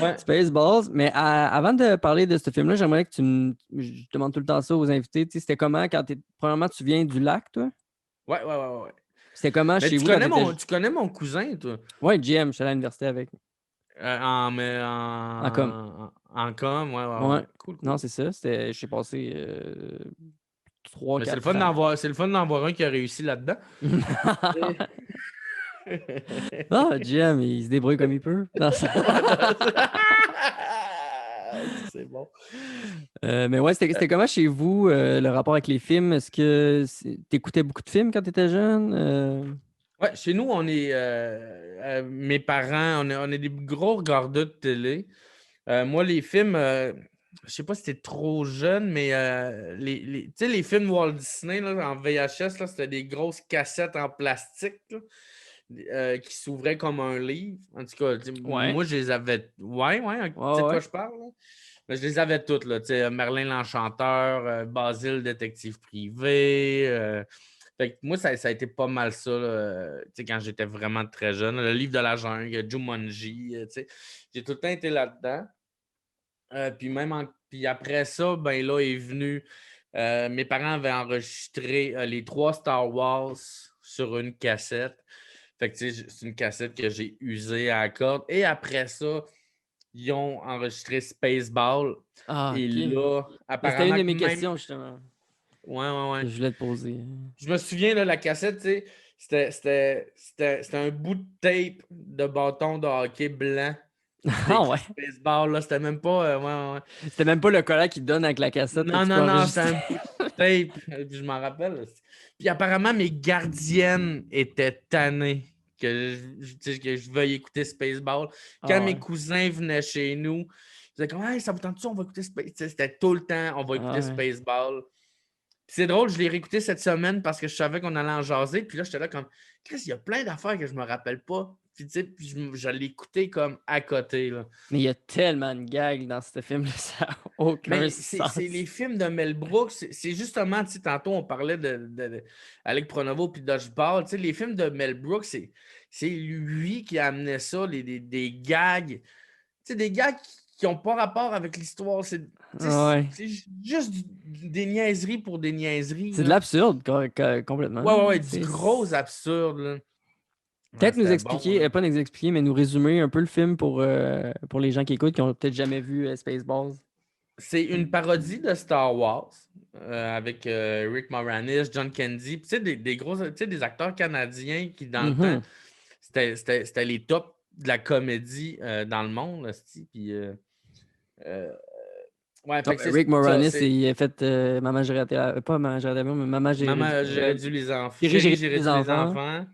Ouais. Spaceballs. Mais avant de parler de ce film-là, j'aimerais que je demande tout le temps ça aux invités. Tu sais, c'était comment quand t'es. Premièrement, tu viens du lac, toi? Ouais, ouais, ouais, ouais. C'était comment Mais chez vous quand t'étais. tu connais mon cousin, toi? Ouais, GM, je suis allé à l'université avec. En com. En com, ouais, ouais, Ouais. ouais. Cool, Non, cool. c'est ça. J'ai passé Mais 3-4 ans. c'est le fun d'en voir un qui a réussi là-dedans. Ah, GM, il se débrouille comme il peut. Non, C'est bon. mais ouais, c'était comment chez vous, le rapport avec les films? Est-ce que t'écoutais beaucoup de films quand t'étais jeune? Ouais, chez nous, mes parents, on est des gros regardeurs de télé. Moi, les films, je sais pas si t'es trop jeune, mais tu sais, les films Walt Disney là, en VHS, là, c'était des grosses cassettes en plastique là, qui s'ouvraient comme un livre. En tout cas, tu sais, Ouais. moi, je les avais. Ouais, ouais, tu Ouais, sais de quoi ouais. je parle? Là? Mais je les avais toutes, là, tu sais, Merlin l'Enchanteur, Basile, détective privé. Fait que moi, ça a été pas mal ça, là, tu sais, quand j'étais vraiment très jeune. Le livre de la jungle, Jumanji, tu sais. J'ai tout le temps été là-dedans. Puis après ça, ben là est venu. Mes parents avaient enregistré les trois Star Wars sur une cassette. Fait que tu sais, c'est une cassette que j'ai usée à la corde. Et après ça, ils ont enregistré Spaceball. Ah, Et ok. là, Mais c'était une apparemment de que mes même. questions, justement, Ouais, ouais, que ouais. je voulais te poser. Je me souviens, là, la cassette, tu sais, c'était un bout de tape de bâton de hockey blanc. C'était Ah écrit ouais. Spaceball, là. C'était même pas. Ouais, ouais. C'était même pas le collant qui te donne avec la cassette que Non, tu peux non, non, c'était enregistrer. un bout de tape. Puis je m'en rappelle. Puis apparemment, mes gardiennes étaient tannées tu sais, que je veuille écouter Spaceball. Quand Ah mes ouais. cousins venaient chez nous, ils disaient comme hey, ça vous tente-tu, on va écouter Spaceball. C'était tout le temps, on va Ah écouter ouais. Spaceball. Puis c'est drôle, je l'ai réécouté cette semaine parce que je savais qu'on allait en jaser. Puis là, j'étais là comme Chris, il y a plein d'affaires que je me rappelle pas. Puis tu sais, je l'ai écouté comme à côté. Là. Mais il y a tellement de gags dans ce film-là, ça n'a aucun Mais c'est sens. les films de Mel Brooks. C'est justement, tu sais, tantôt, on parlait Alec Pronovo puis Dodgeball. Tu sais, les films de Mel Brooks, c'est lui qui a amené ça, des gags. Tu sais, des gags qui n'ont pas rapport avec l'histoire. Ah ouais. C'est juste des niaiseries pour des niaiseries. C'est de Là. l'absurde, complètement. Ouais, ouais, ouais, du C'est- gros absurde. Là. Ouais, Peut-être nous c'était bon. expliquer, Là. pas nous expliquer, mais nous résumer un peu le film pour les gens qui écoutent, qui ont peut-être jamais vu Spaceballs. C'est une parodie de Star Wars avec Rick Moranis, John Candy. Tu sais, des gros, tu sais, des acteurs canadiens qui, dans le temps, Mhm. c'était les tops de la comédie dans le monde. Puis, Euh, ouais, Ah fait que ouais, c'est Rick ça. Moranis, il a fait Maman, j'ai raté pas Maman, j'ai raté l'avion, mais Maman, Maman, j'ai réduit les enfants. J'ai Chérie, j'ai réduit les réduit les enfants. enfants.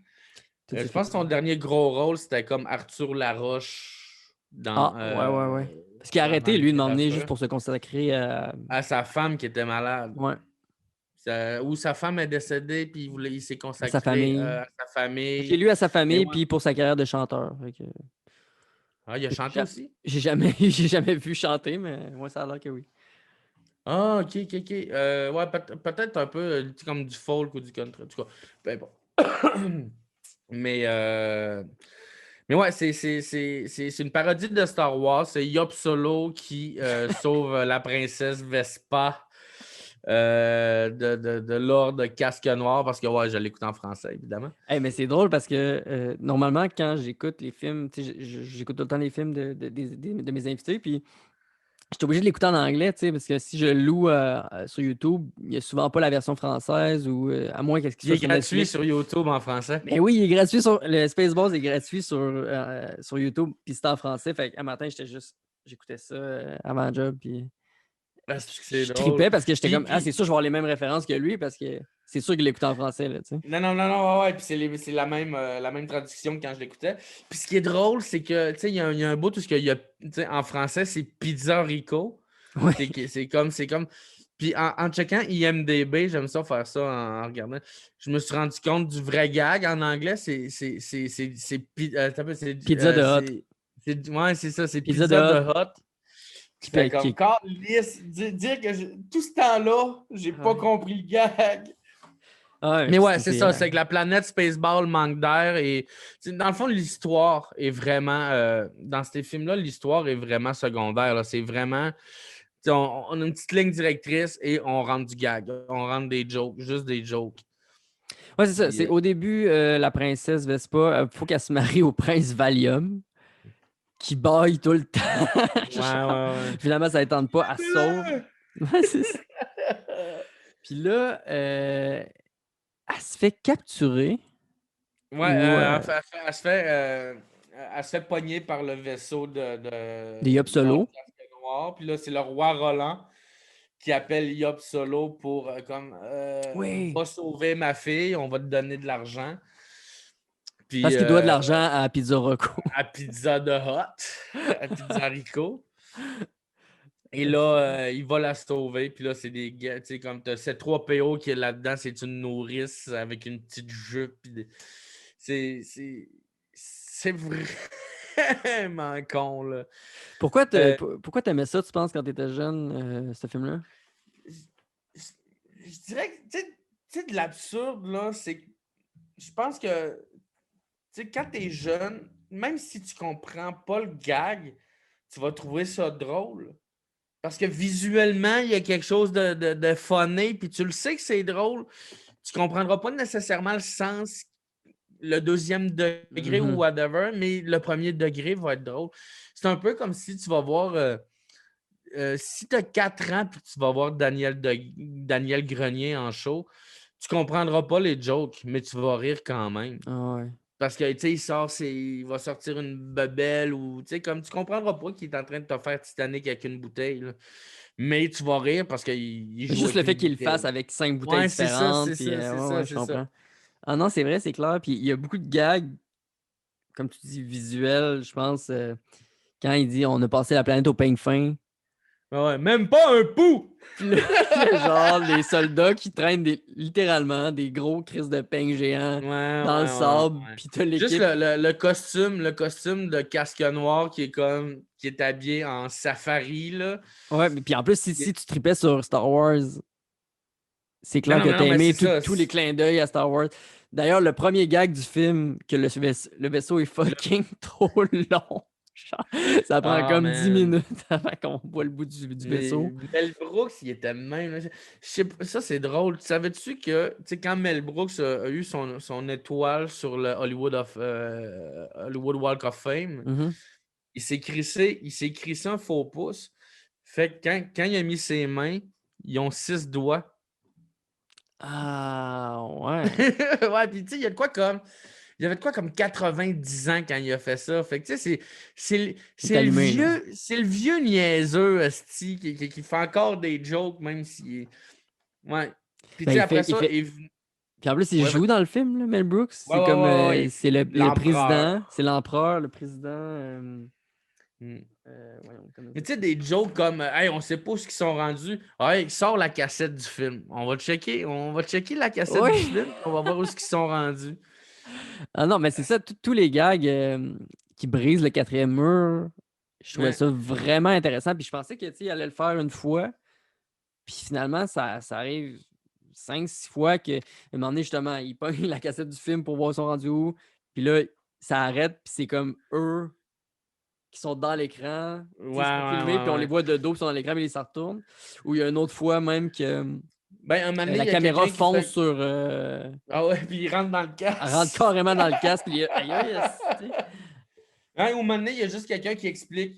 Tous Je ces pense que son films. dernier gros rôle, c'était comme Arthur Laroche dans Ah, ouais, ouais, ouais. Parce qu'il a dans arrêté, lui, de m'emmener juste littérature. pour se consacrer à. À sa femme qui était malade. Ouais, Ou sa femme est décédée, puis il s'est à sa consacré famille. à sa J'ai famille. lu à sa Mais famille, ouais. puis pour sa carrière de chanteur. Fait que Ah, il a chanté aussi? j'ai jamais, j'ai jamais vu chanter, mais moi, ça a l'air que oui. Ah, ok, ok, ok. Ouais, peut-être un peu tu sais, comme du folk ou du country. En tout cas, peu importe. Mais, euh, mais ouais, c'est une parodie de Star Wars. C'est Yop Solo qui sauve la princesse Vespa de Lord Casque Noir parce que ouais, je l'écoute en français, évidemment. Hey, mais c'est drôle parce que normalement, quand j'écoute les films, tu sais, j'écoute tout le temps les films de mes invités, puis je suis obligé de l'écouter en anglais, tu sais, parce que si je le loue sur YouTube, il n'y a souvent pas la version française ou à moins qu'est-ce qu'il Il soit est sur gratuit Netflix. sur YouTube en français. Mais oui, il est gratuit sur le Spaceballs est gratuit sur YouTube, puis c'est en français. Fait qu'un matin, j'écoutais ça avant le job, puis Parce que c'est je drôle. tripais parce que j'étais Puis, comme ah, puis, c'est sûr, je vais avoir les mêmes références que lui parce que c'est sûr qu'il l'écoute en français, là, tu sais. non, non, non, non, ouais, ouais, puis c'est la même traduction que quand je l'écoutais. Puis ce qui est drôle, c'est que, tu sais, il y a un bout tout ce qu'il y a, tu sais, en français, c'est Pizza Rico. Oui. C'est comme. Puis en checkant IMDB, j'aime ça faire ça en regardant. Je me suis rendu compte du vrai gag en anglais, Pizza de hot. ouais, c'est ça, c'est Pizza de Pizza de hot Hot. qui J'étais fait comme, dire que tout ce temps-là, j'ai pas ouais. compris le gag. Ah ouais, Mais puis ouais, c'est ça, c'est que la planète Spaceball manque d'air et dans le fond, l'histoire est vraiment, dans ces films-là, l'histoire est vraiment secondaire. Là. C'est vraiment, on a une petite ligne directrice et on rentre du gag, on rentre des jokes, juste des jokes. Ouais, c'est ça. Puis, C'est au début, la princesse Vespa, faut qu'elle se marie au prince Valium, qui baille tout le temps. ouais, Genre, ouais, finalement, ça ne tente pas, elle se sauve. ouais. Ouais, c'est ça. Puis là, elle se fait capturer Ouais, ou elle se fait pogner par le vaisseau des Yop Lord Solo. Casque Noir. Puis là, c'est le roi Roland qui appelle Yop Solo pour Oui. va sauver ma fille, on va te donner de l'argent. Parce Puis qu'il doit de l'argent à Pizza Rocco. à Pizza de Hot, à Pizza Rico. Et là, il va la sauver. Puis là, c'est des gars, tu sais, comme t'as ces 3 PO qui est là-dedans, c'est une nourrice avec une petite jupe. C'est, c'est, c'est vraiment con, là. Euh, Pourquoi t'aimais ça, tu penses, quand t'étais jeune, ce film-là? je, je dirais que, tu sais, de l'absurde, là, c'est que je pense que, tu sais, quand t'es jeune, même si tu comprends pas le gag, tu vas trouver ça drôle. Parce que visuellement, il y a quelque chose de funné, puis tu le sais que c'est drôle. Tu comprendras pas nécessairement le sens, le deuxième degré ou Mhm. whatever, mais le premier degré va être drôle. C'est un peu comme si tu vas voir, si tu as 4 ans puis tu vas voir Daniel Grenier en show, tu comprendras pas les jokes, mais tu vas rire quand même. Ah ouais. Parce que, tu sais, il va sortir une bebelle ou, tu sais, comme tu comprendras pas qu'il est en train de te faire Titanic avec une bouteille, là. Mais tu vas rire parce qu'il joue Juste avec le fait une qu'il le fasse bouteille. avec 5 bouteilles Ouais, c'est ça, différentes, c'est puis ça, c'est ouais, ça, ouais, je c'est ça. comprends. Ah non, c'est vrai, c'est clair. Puis il y a beaucoup de gags, comme tu dis, visuels, je pense, quand il dit on a passé la planète au peigne fin. Ouais, même pas un pouls! Puis là, il y a genre des soldats qui traînent littéralement des gros crises de peigne géants Ouais, dans le ouais, ouais, sable, ouais. puis t'as Juste l'équipe. le costume de casque noir qui est habillé en safari, là. Ouais, mais puis en plus, si Il- tu tripais sur Star Wars, c'est Non, clair non, que mais t'as non, mais aimé c'est ça. tous les clins d'œil à Star Wars. D'ailleurs, le premier gag du film, que le vaisseau est fucking trop long. Genre, ça prend Ah, comme 10 man. minutes avant qu'on voit le bout du Mais vaisseau. Mel Brooks, il était même, là. Je sais pas, ça, c'est drôle. Tu savais-tu que, tu sais, quand Mel Brooks a eu son étoile sur le Hollywood Walk of Fame, Mhm. il s'est crissé un faux pouce. Fait que quand il a mis ses mains, ils ont 6 doigts. Ah, ouais. Ouais, puis tu sais, il y a de quoi comme. il avait de quoi comme 90 ans quand il a fait ça. Fait que tu sais, Il est allumé, là. c'est le vieux niaiseux, esti, qui fait encore des jokes, même s'il est. Ouais. Puis Ben, tu sais, après il ça, fait... Puis en plus, il Ouais, joue dans le film, là, Mel Brooks. ouais, C'est ouais, comme... ouais, ouais, c'est le président. l'empereur. C'est l'empereur, le président... Hmm. voyons, comment Mais dire. tu sais, des jokes comme Hey, on sait pas où ils sont rendus. Hey, sors la cassette du film. On va checker la cassette du Oui! film, on va voir où ils sont rendus. Ah non, mais c'est ça, tous les gags qui brisent le quatrième mur, je trouvais Ouais. ça vraiment intéressant. Puis je pensais que, tu sais, il allait le faire une fois. Puis finalement, ça arrive 5, 6 fois que, à un moment donné, justement, il pogne la cassette du film pour voir son rendu où. Puis là, ça arrête, puis c'est comme eux qui sont dans l'écran. Ouais, Tu sais, ils se font ouais, filmer, puis ouais, on les ouais. voit de dos, puis ils sont dans l'écran, mais ils s'en retournent. Ou il y a une autre fois même que Ben, un moment donné, il la y a caméra quelqu'un qui fonce fait. sur. Ah ouais, puis il rentre dans le Elle rentre casque. carrément dans le casque, puis il y a. Aïe, aïe, esti. Hein, au moment donné, il y a juste quelqu'un qui explique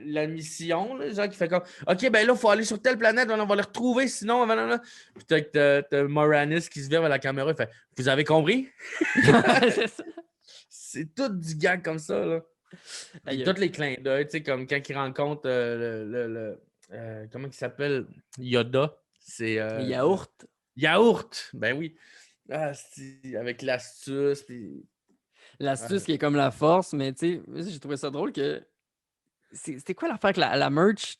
la mission, là, genre qui fait comme OK, ben là, il faut aller sur telle planète, on va les retrouver, sinon. Puis t'as Moranis qui se vire vers la caméra, il fait Vous avez compris? C'est ça. C'est tout du gag comme ça, là. Puis Aïe, tous aïe. les clins d'œil, tu sais, comme quand il rencontre comment il s'appelle? Yoda. C'est Les yaourts. Yaourt. Ben oui. Ah, avec l'astuce, puis. L'astuce qui est comme la force, mais tu sais, j'ai trouvé ça drôle que. C'était quoi l'affaire avec la merch?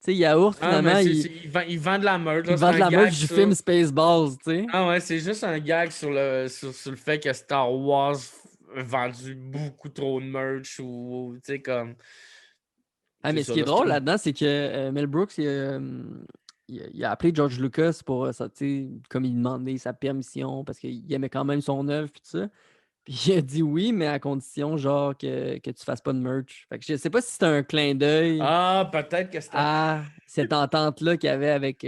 Tu sais, yaourt, Ah, mais finalement, il vend de la merch, ils là, c'est vendent un la merch gag du film sur. Spaceballs, tu sais. Ah ouais, c'est juste un gag sur le fait que Star Wars a vendu beaucoup trop de merch ou tu sais, comme. Ah, C'est mais ce ça, qui est là. drôle là-dedans, c'est que Mel Brooks, il a appelé George Lucas pour ça, tu sais, comme il demandait sa permission parce qu'il aimait quand même son œuvre, puis tout ça. Puis il a dit oui, mais à condition, genre, que tu fasses pas de merch. Fait que je sais pas si c'était un clin d'œil Ah, peut-être que c'était. à cette entente-là qu'il y avait avec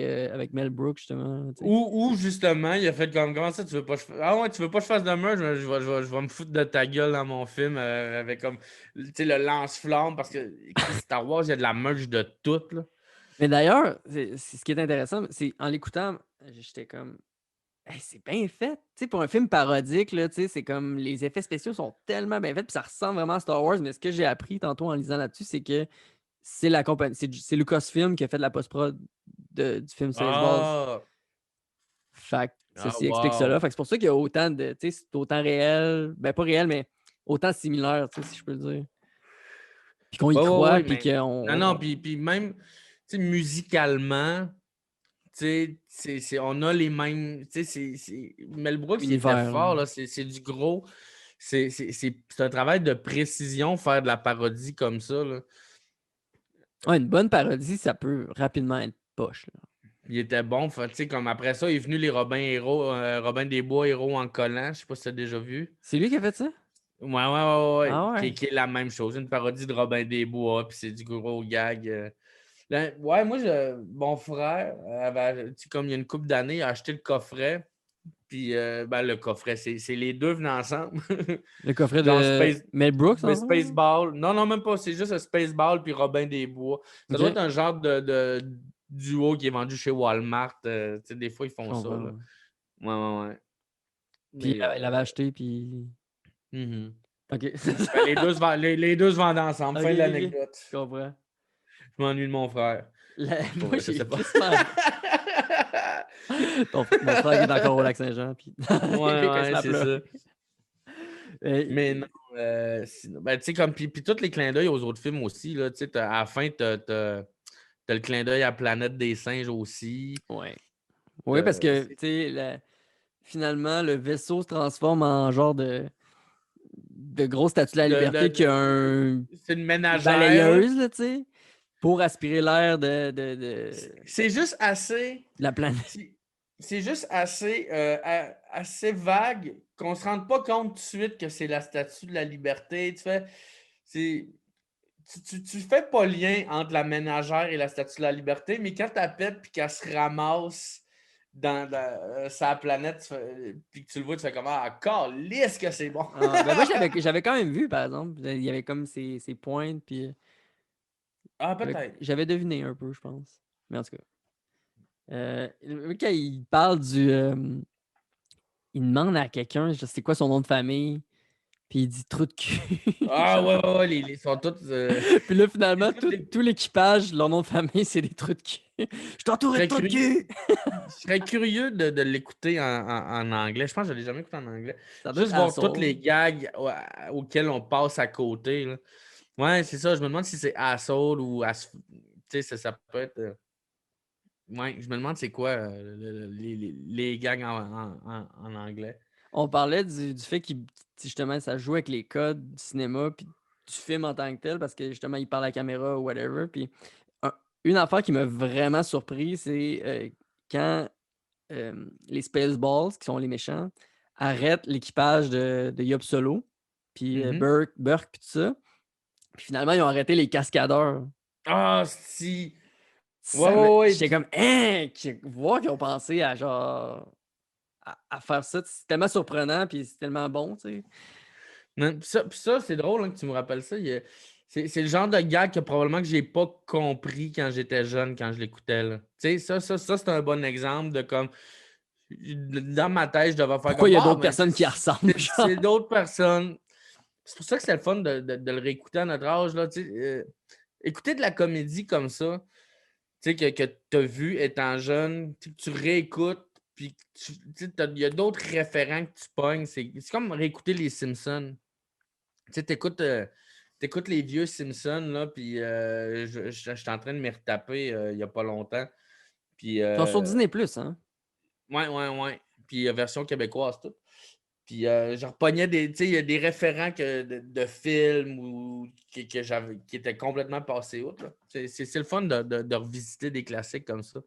Mel Brooks, justement, tu sais. Ou justement, il a fait comme comment ça, tu veux pas Ah ouais, tu veux pas que je fasse de merch, mais je vais me foutre de ta gueule dans mon film avec comme tu sais le lance-flamme parce que Chris Star Wars, il y a de la merch de tout là. Mais d'ailleurs, c'est ce qui est intéressant, c'est en l'écoutant, j'étais comme, hey, c'est bien fait. Tu sais, pour un film parodique, là, tu sais, c'est comme les effets spéciaux sont tellement bien faits, puis ça ressemble vraiment à Star Wars. Mais ce que j'ai appris tantôt en lisant là-dessus, c'est que c'est la compagnie, c'est Lucasfilm qui a fait de la post-prod du film Spaceballs. Ah, Fait que ah ceci explique wow. cela. Fait que c'est pour ça qu'il y a autant de, tu sais, c'est autant réel, ben pas réel, mais autant similaire, tu sais, si je peux le dire. Puis qu'on y Ouais, ouais, croit, ouais, puis mais non, non, puis même tu sais, musicalement, tu sais, on a les mêmes. Tu sais, Mel Brooks, il était univers, là. fort, là. C'est du gros. C'est un travail de précision faire de la parodie comme ça, là. Ouais, une bonne parodie, ça peut rapidement être poche, là. Il était bon. Fait, tu sais, comme après ça, il est venu les Robin des Bois héros en collant. Je sais pas si tu as déjà vu. C'est lui qui a fait ça? Ouais, ouais, ouais, ouais. Ah ouais. Qui est la même chose. Une parodie de Robin des Bois, puis c'est du gros gag. Ouais, moi, mon frère, tu sais, comme il y a une couple d'années, il a acheté le coffret. Puis, ben, le coffret, c'est les deux venus ensemble. Le coffret Genre de Mel Brooks, en vrai? Spaceball. Non, non, même pas. C'est juste un Spaceball puis Robin des Bois. Ça doit Ok. être un genre de duo qui est vendu chez Walmart. Tu sais, des fois, ils Je font ça. comprends, Là. ouais. Ouais, ouais, ouais. Puis Mais, il l'avait acheté, puis. mhm. Ok. Ben, les deux se vendent ensemble. Ok, Fin de ok, ok. l'anecdote. Je comprends. Je m'ennuie de mon frère. Pour Moi, vrai, je j'ai sais pas. plus mal. Mon frère qui est encore au Lac-Saint-Jean, puis Ouais, quand il se ouais, met à c'est pleurer. ça. Mais non, sinon, ben, tu sais, comme, puis tous les clins d'œil aux autres films aussi, là, tu sais, à la fin, t'as le clin d'œil à Planète des singes aussi. Ouais. Oui, parce que, tu sais, finalement, le vaisseau se transforme en genre de grosse statue de la De, liberté de- qui a c'est une une ménagère, là. balayeuse, là, tu sais, pour aspirer l'air C'est juste assez. de la planète. C'est c'est juste assez, assez vague qu'on ne se rende pas compte tout de suite que c'est la statue de la liberté. C'est, tu fais pas lien entre la ménagère et la statue de la liberté, mais quand tu pète puis qu'elle se ramasse dans sa planète, puis que tu le vois, tu fais comment Ah, calisse que c'est bon! Ah, ben moi, j'avais quand même vu, par exemple. Il y avait comme ces pointes, puis Ah, peut-être. j'avais deviné un peu, je pense. Mais en tout cas. Quand il parle il demande à quelqu'un, je sais quoi son nom de famille, puis il dit trou de cul. Ah, Genre. ouais, ouais, ouais, ils sont tous. Puis là, C'est finalement, tous des. tout l'équipage, leur nom de famille, c'est des trous de cul. Je suis Je entouré de serais trous de curieux, cul! je serais curieux de l'écouter en anglais. Je pense que je ne l'ai jamais écouté en anglais. Ça doit être Juste voir toutes asshole. les gags auxquels on passe à côté, là. Ouais, c'est ça. Je me demande si c'est asshole ou tu sais, ça peut être. Ouais, je me demande c'est quoi les gags en anglais. On parlait du fait qu'il justement ça joue avec les codes du cinéma puis du film en tant que tel parce que justement il parle à la caméra ou whatever. Puis une affaire qui m'a vraiment surpris, c'est quand les Spaceballs, qui sont les méchants, arrêtent l'équipage de Yup Solo, puis Mhm. Burke, puis tout ça. Puis finalement, ils ont arrêté les cascadeurs. Ah, si. Ouais, Ça me... ouais, ouais. J'étais Puis, comme, hein, voir qu'ils ont pensé à genre à faire ça. C'est tellement surprenant, puis c'est tellement bon, tu sais. non, puis ça, c'est drôle hein, que tu me rappelles ça. C'est le genre de gag que probablement que j'ai pas compris quand j'étais jeune, quand je l'écoutais, là. Tu sais, ça c'est un bon exemple de comme. Dans ma tête, je devais faire Pourquoi comme il y a bah, d'autres ben, personnes qui ressemblent, c'est genre? d'autres personnes. C'est pour ça que c'est le fun de le réécouter à notre âge. Là, tu sais, écouter de la comédie comme ça, tu sais, que tu as vu étant jeune, tu réécoutes, puis il y a d'autres référents que tu pognes. C'est comme réécouter les Simpsons. Tu sais, t'écoutes les vieux Simpsons, là, puis je suis en train de me retaper il n'y a pas longtemps. Puis, Ils sont sur Disney+, hein? ouais, ouais, ouais. Puis, version québécoise, tout. Puis, je repognais tu sais, il y a des référents de films ou qui étaient complètement passés outre, là. C'est le fun de revisiter des classiques comme ça.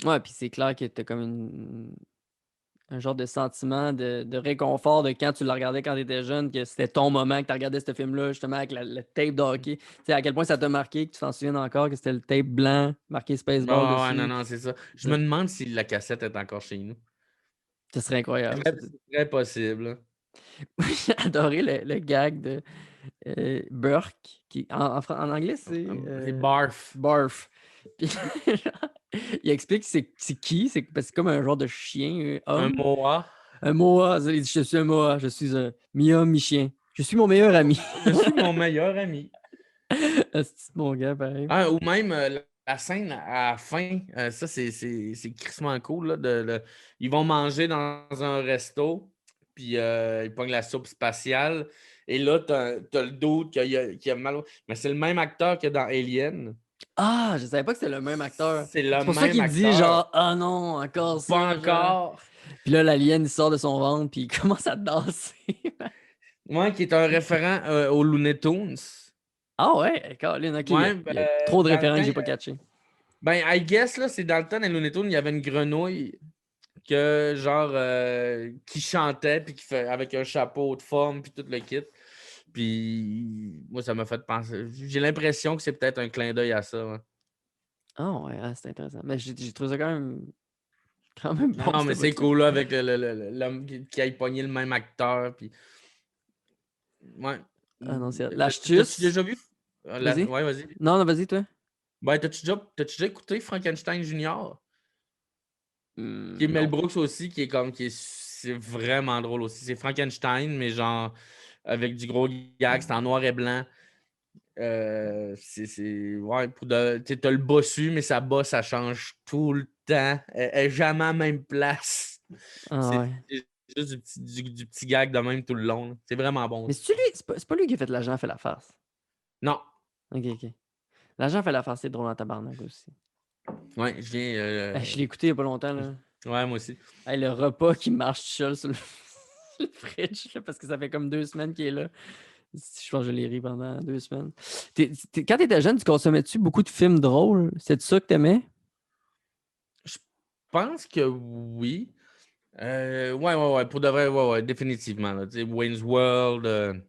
Ouais, puis c'est clair que t'as comme un genre de sentiment de réconfort de quand tu le regardais quand tu étais jeune, que c'était ton moment, que tu regardais ce film-là, justement, avec le tape de hockey. Tu sais, à quel point ça t'a marqué, que tu t'en souviens encore, que c'était le tape blanc, marqué Ouais, Spaceball ouais, ouais, non, dessus. non, c'est ça. Je Ça, me demande si la cassette est encore chez nous. ça serait incroyable. C'est très possible, là. J'ai adoré le gag de Burke, qui en anglais, c'est C'est barf. Barf. Puis, il explique c'est qui, c'est parce que c'est comme un genre de chien, Un homme. moa. Un Moa, il dit, je suis un Moa, je suis un mi-homme, mi-chien. Je suis mon meilleur ami. Je suis mon meilleur ami. C'est mon gars, pareil. Ah, ou même la scène à la fin, ça c'est crissement cool. Là, ils vont manger dans un resto, puis ils pognent la soupe spatiale. Et là, t'as le doute qui a mal. Mais c'est le même acteur que dans Alien. Ah, je savais pas que c'était le même acteur. C'est le C'est pour ça même qu'il dit acteur. genre, ah non, encore Pas ça, genre. encore. Puis là, l'alien, il sort de son ventre, puis il commence à danser. Moi, qui est un référent aux Looney Tunes. Ah ouais, Colin, ok, Ouais, il y a trop de dans le référents que temps, j'ai pas catché. ben, I guess, là, c'est dans le temps des Looney Tunes, il y avait une grenouille que genre qui chantait puis avec un chapeau de forme puis tout le kit. Puis moi ça m'a fait penser. J'ai l'impression que c'est peut-être un clin d'œil à ça. Ouais. Ah ouais, ah, c'est intéressant. Mais j'ai trouvé ça quand même Non, bon, non, cette mais c'est bout-là. cool là, avec l'homme qui a pogné le même acteur. Puis ouais. Ah non, c'est T'as-tu l'astuce. déjà vu? Vas-y. Ouais, vas-y. Non, non, vas-y, toi. Ben, t'as-tu déjà écouté Frankenstein Junior? Qui est Mel Non. Brooks aussi, c'est vraiment drôle aussi. C'est Frankenstein, mais genre avec du gros gag, c'est en noir et blanc. Ouais, t'as le bossu, mais sa bosse, ça change tout le temps. Elle est jamais à la même place. Ah C'est ouais. c'est juste du petit gag de même tout le long, là. C'est vraiment bon, Mais ça. c'est lui, c'est pas lui qui a fait l'agent fait la farce. Non. Ok, ok. L'agent fait la farce, c'est drôle en tabarnak aussi. Ouais, je viens. Je l'ai écouté il y a pas longtemps, là. Ouais, moi aussi. Hey, le repas qui marche tout seul sur le, sur le fridge, là, parce que ça fait comme 2 semaines qu'il est là. Je pense que je l'ai ri pendant 2 semaines. Quand t'étais jeune, tu consommais-tu beaucoup de films drôles? C'est ça que t'aimais? Je pense que oui. Ouais, ouais, ouais. Pour de vrai, ouais, ouais, définitivement, là. Tu sais, Wayne's World.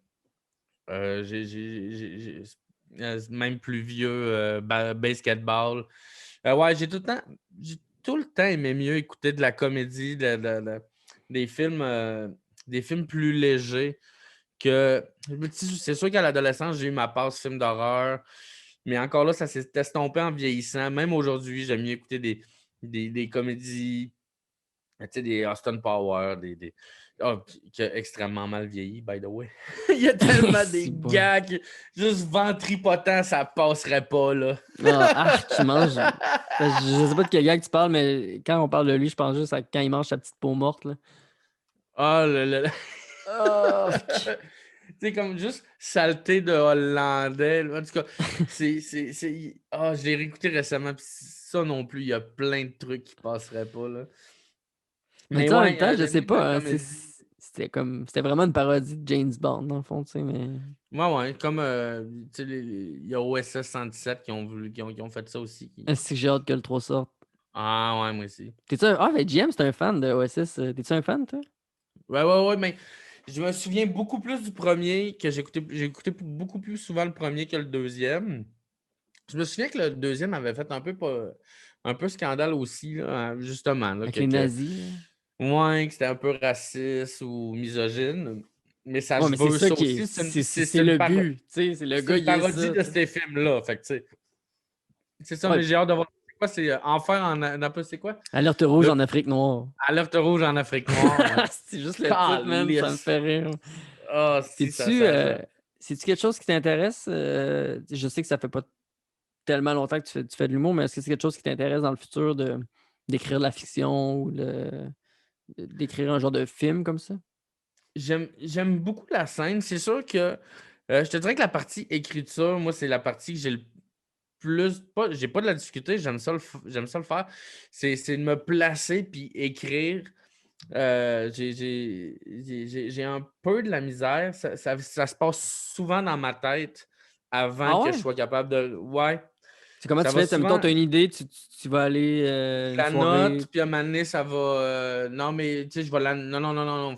Même plus vieux, basketball. Ouais, j'ai tout le temps aimé mieux écouter de la comédie, des films plus légers que. C'est sûr qu'à l'adolescence, j'ai eu ma passe film d'horreur, mais encore là, ça s'est estompé en vieillissant. Même aujourd'hui, j'aime mieux écouter des comédies Tu sais, des Austin Power, qui a extrêmement mal vieilli, by the way. Il y a tellement des C'est bon. gags, juste ventripotent, ça passerait pas, là. Ah, qui mange. Je sais pas de quel gars que tu parles, mais quand on parle de lui, je pense juste à quand il mange sa petite peau morte, là. Ah, Oh, tu sais, comme juste saleté de Hollandais. Là. En tout cas, je l'ai réécouté récemment, puis ça non plus, il y a plein de trucs qui passeraient pas, là. mais Mais tu sais, en même ouais, temps, je le sais niveau de pas, hein, comédie. c'était vraiment une parodie de James Bond, dans le fond, tu sais, mais. Ouais, comme tu sais, il y a OSS 117 qui ont fait ça aussi. Est-ce que j'ai hâte que le 3 sorte? Ah ouais, moi aussi. Ah, mais JM, c'est un fan de OSS. T'es-tu un fan, toi? Ouais, mais je me souviens beaucoup plus du premier que j'ai écouté beaucoup plus souvent le premier que le deuxième. Je me souviens que le deuxième avait fait un peu scandale aussi, là, justement. Là, Avec les nazis, là. ouais, que c'était un peu raciste ou misogyne. Mais ça Ouais, se mais c'est veut ça ça qui est. aussi. C'est le but. Tu sais, c'est le C'est gars, une il est parodie ça, de tu sais. ces films-là. Fait que, tu sais, c'est ça, Ouais, mais j'ai hâte de voir. C'est quoi? C'est Enfer c'est quoi? Alerte rouge Le en Afrique noire. Alerte rouge en Afrique noire. Ouais. C'est juste le titre, man, ça me Calisse. fait rire. Ah, si, C'est-tu c'est-tu quelque chose qui t'intéresse? Je sais que ça fait pas tellement longtemps que tu fais de l'humour, mais est-ce que c'est quelque chose qui t'intéresse dans le futur d'écrire de la fiction ou d'écrire un genre de film comme ça? J'aime beaucoup la scène. C'est sûr que je te dirais que la partie écriture, moi, c'est la partie que j'ai le plus. J'ai pas de la difficulté, j'aime ça le faire. C'est de me placer puis écrire. J'ai un peu de la misère. Ça se passe souvent dans ma tête avant Ah que je ouais? sois capable de. Ouais. C'est comment Ça tu va fais? Mettons, souvent. t'as une idée, tu vas aller Je une la soirée. note, puis à un moment donné, ça va. Non, mais tu sais, je vais la. Non, non, non, non, non.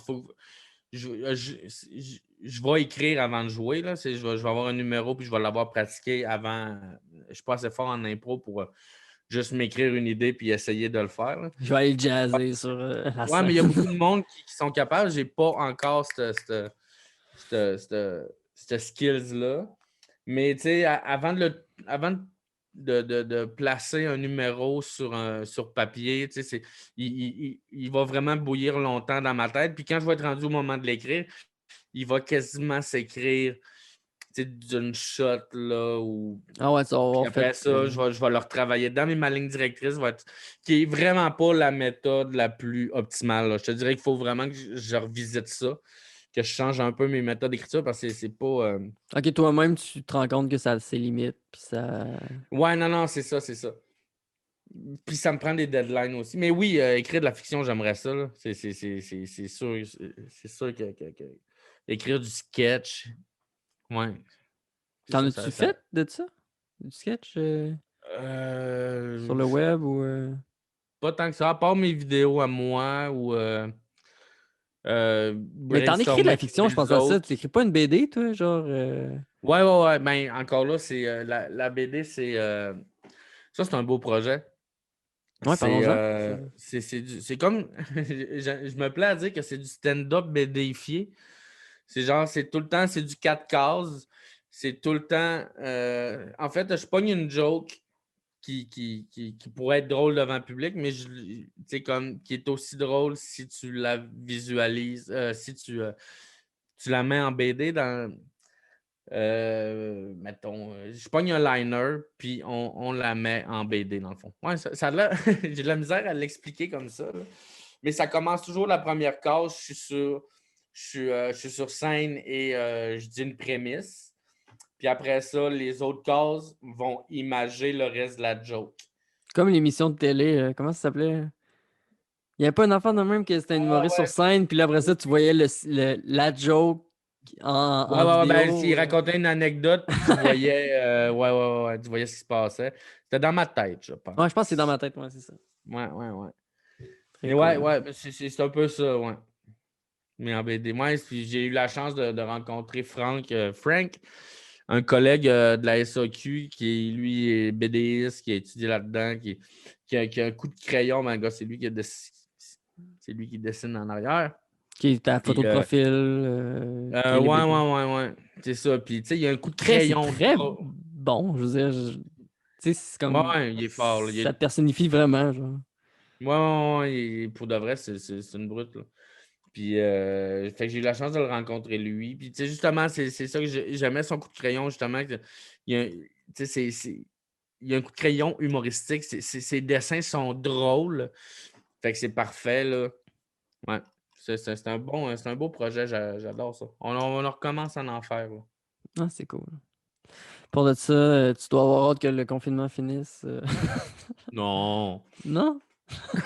Je vais écrire avant de jouer. Là. Je vais avoir un numéro, puis je vais l'avoir pratiqué avant. Je suis pas assez fort en impro pour juste m'écrire une idée, puis essayer de le faire. Là. Je vais aller jazzer sur la Ouais, scène. mais il y a beaucoup de monde qui sont capables. J'ai pas encore cette skills-là. Mais tu sais, avant de placer un numéro sur papier, tu sais, il va vraiment bouillir longtemps dans ma tête. Puis quand je vais être rendu au moment de l'écrire, il va quasiment s'écrire tu sais, d'une shot là ou Ah ouais, tu vas puis avoir fait. après ça, je vais le retravailler dedans, mais ma ligne directrice va être qui est vraiment pas la méthode la plus optimale. Là. Je te dirais qu'il faut vraiment que je revisite ça, que je change un peu mes méthodes d'écriture parce que c'est pas. Ok, toi-même, tu te rends compte que ça a ses limites. Puis ça. Ouais, non, non, c'est ça, c'est ça. Puis ça me prend des deadlines aussi. Mais oui, écrire de la fiction, j'aimerais ça. Là. C'est sûr. C'est sûr que écrire du sketch. Ouais. C'est T'en ça, as-tu fait de ça? Du sketch sur Euh, le web ou. Pas tant que ça, à part mes vidéos à moi ou Mais t'en écris de brainstormer la avec fiction, je pense les à ça. autres. Tu écris pas une BD, toi, genre. Ouais. Ben, encore là, c'est la BD, ça, c'est un beau projet. Ouais, C'est parlons-en. c'est comme. Je me plais à dire que c'est du stand-up BDifié. C'est genre, c'est tout le temps, c'est du 4 cases. C'est tout le temps. En fait, je pogne une joke qui pourrait être drôle devant le public, mais comme qui est aussi drôle si tu la visualises, si tu la mets en BD dans. Mettons, je pogne un liner, puis on la met en BD dans le fond. Ouais, j'ai de la misère à l'expliquer comme ça. Là. Mais ça commence toujours la première case. Je suis sur scène et je dis une prémisse. Puis après ça, les autres cases vont imager le reste de la joke. Comme l'émission de télé, comment ça s'appelait? Il n'y avait pas un enfant de même que c'était un Ah humoriste sur ouais. scène, puis là, après ça, tu voyais la joke Ouais, en ouais, ouais, ben, vidéo. s'il racontait une anecdote, puis tu voyais, ouais, tu voyais ce qui se passait. C'était dans ma tête, je Ouais, je pense que c'est dans pense. ma tête, ouais, c'est ça. Ouais. Très Mais ouais, cool. ouais, c'est un peu ça, ouais. Mais en BD, moi, puis j'ai eu la chance de rencontrer Frank, un collègue de la SAQ qui, lui, est BDiste, qui a étudié là-dedans, qui a un coup de crayon, mais gars, c'est lui qui dessine en arrière. Qui est ta photo Puis, de profil, qui est les BD. ouais. C'est ça. Puis, tu sais, il y a un coup de C'est crayon. très bon, je veux dire. Tu sais, c'est comme. Ouais, il est fort. Là. Ça te personnifie vraiment, genre. Pour de vrai, c'est une brute, là. Puis, fait que j'ai eu la chance de le rencontrer lui. Puis, tu sais, justement, c'est ça que j'aimais son coup de crayon, justement. Il y a, tu sais, il y a un coup de crayon humoristique. Ses dessins sont drôles. Fait que c'est parfait, là. Ouais. C'est un beau projet. J'adore ça. On recommence à en faire, là. Ah, c'est cool. Pour de ça, tu dois avoir hâte que le confinement finisse. Non. Non?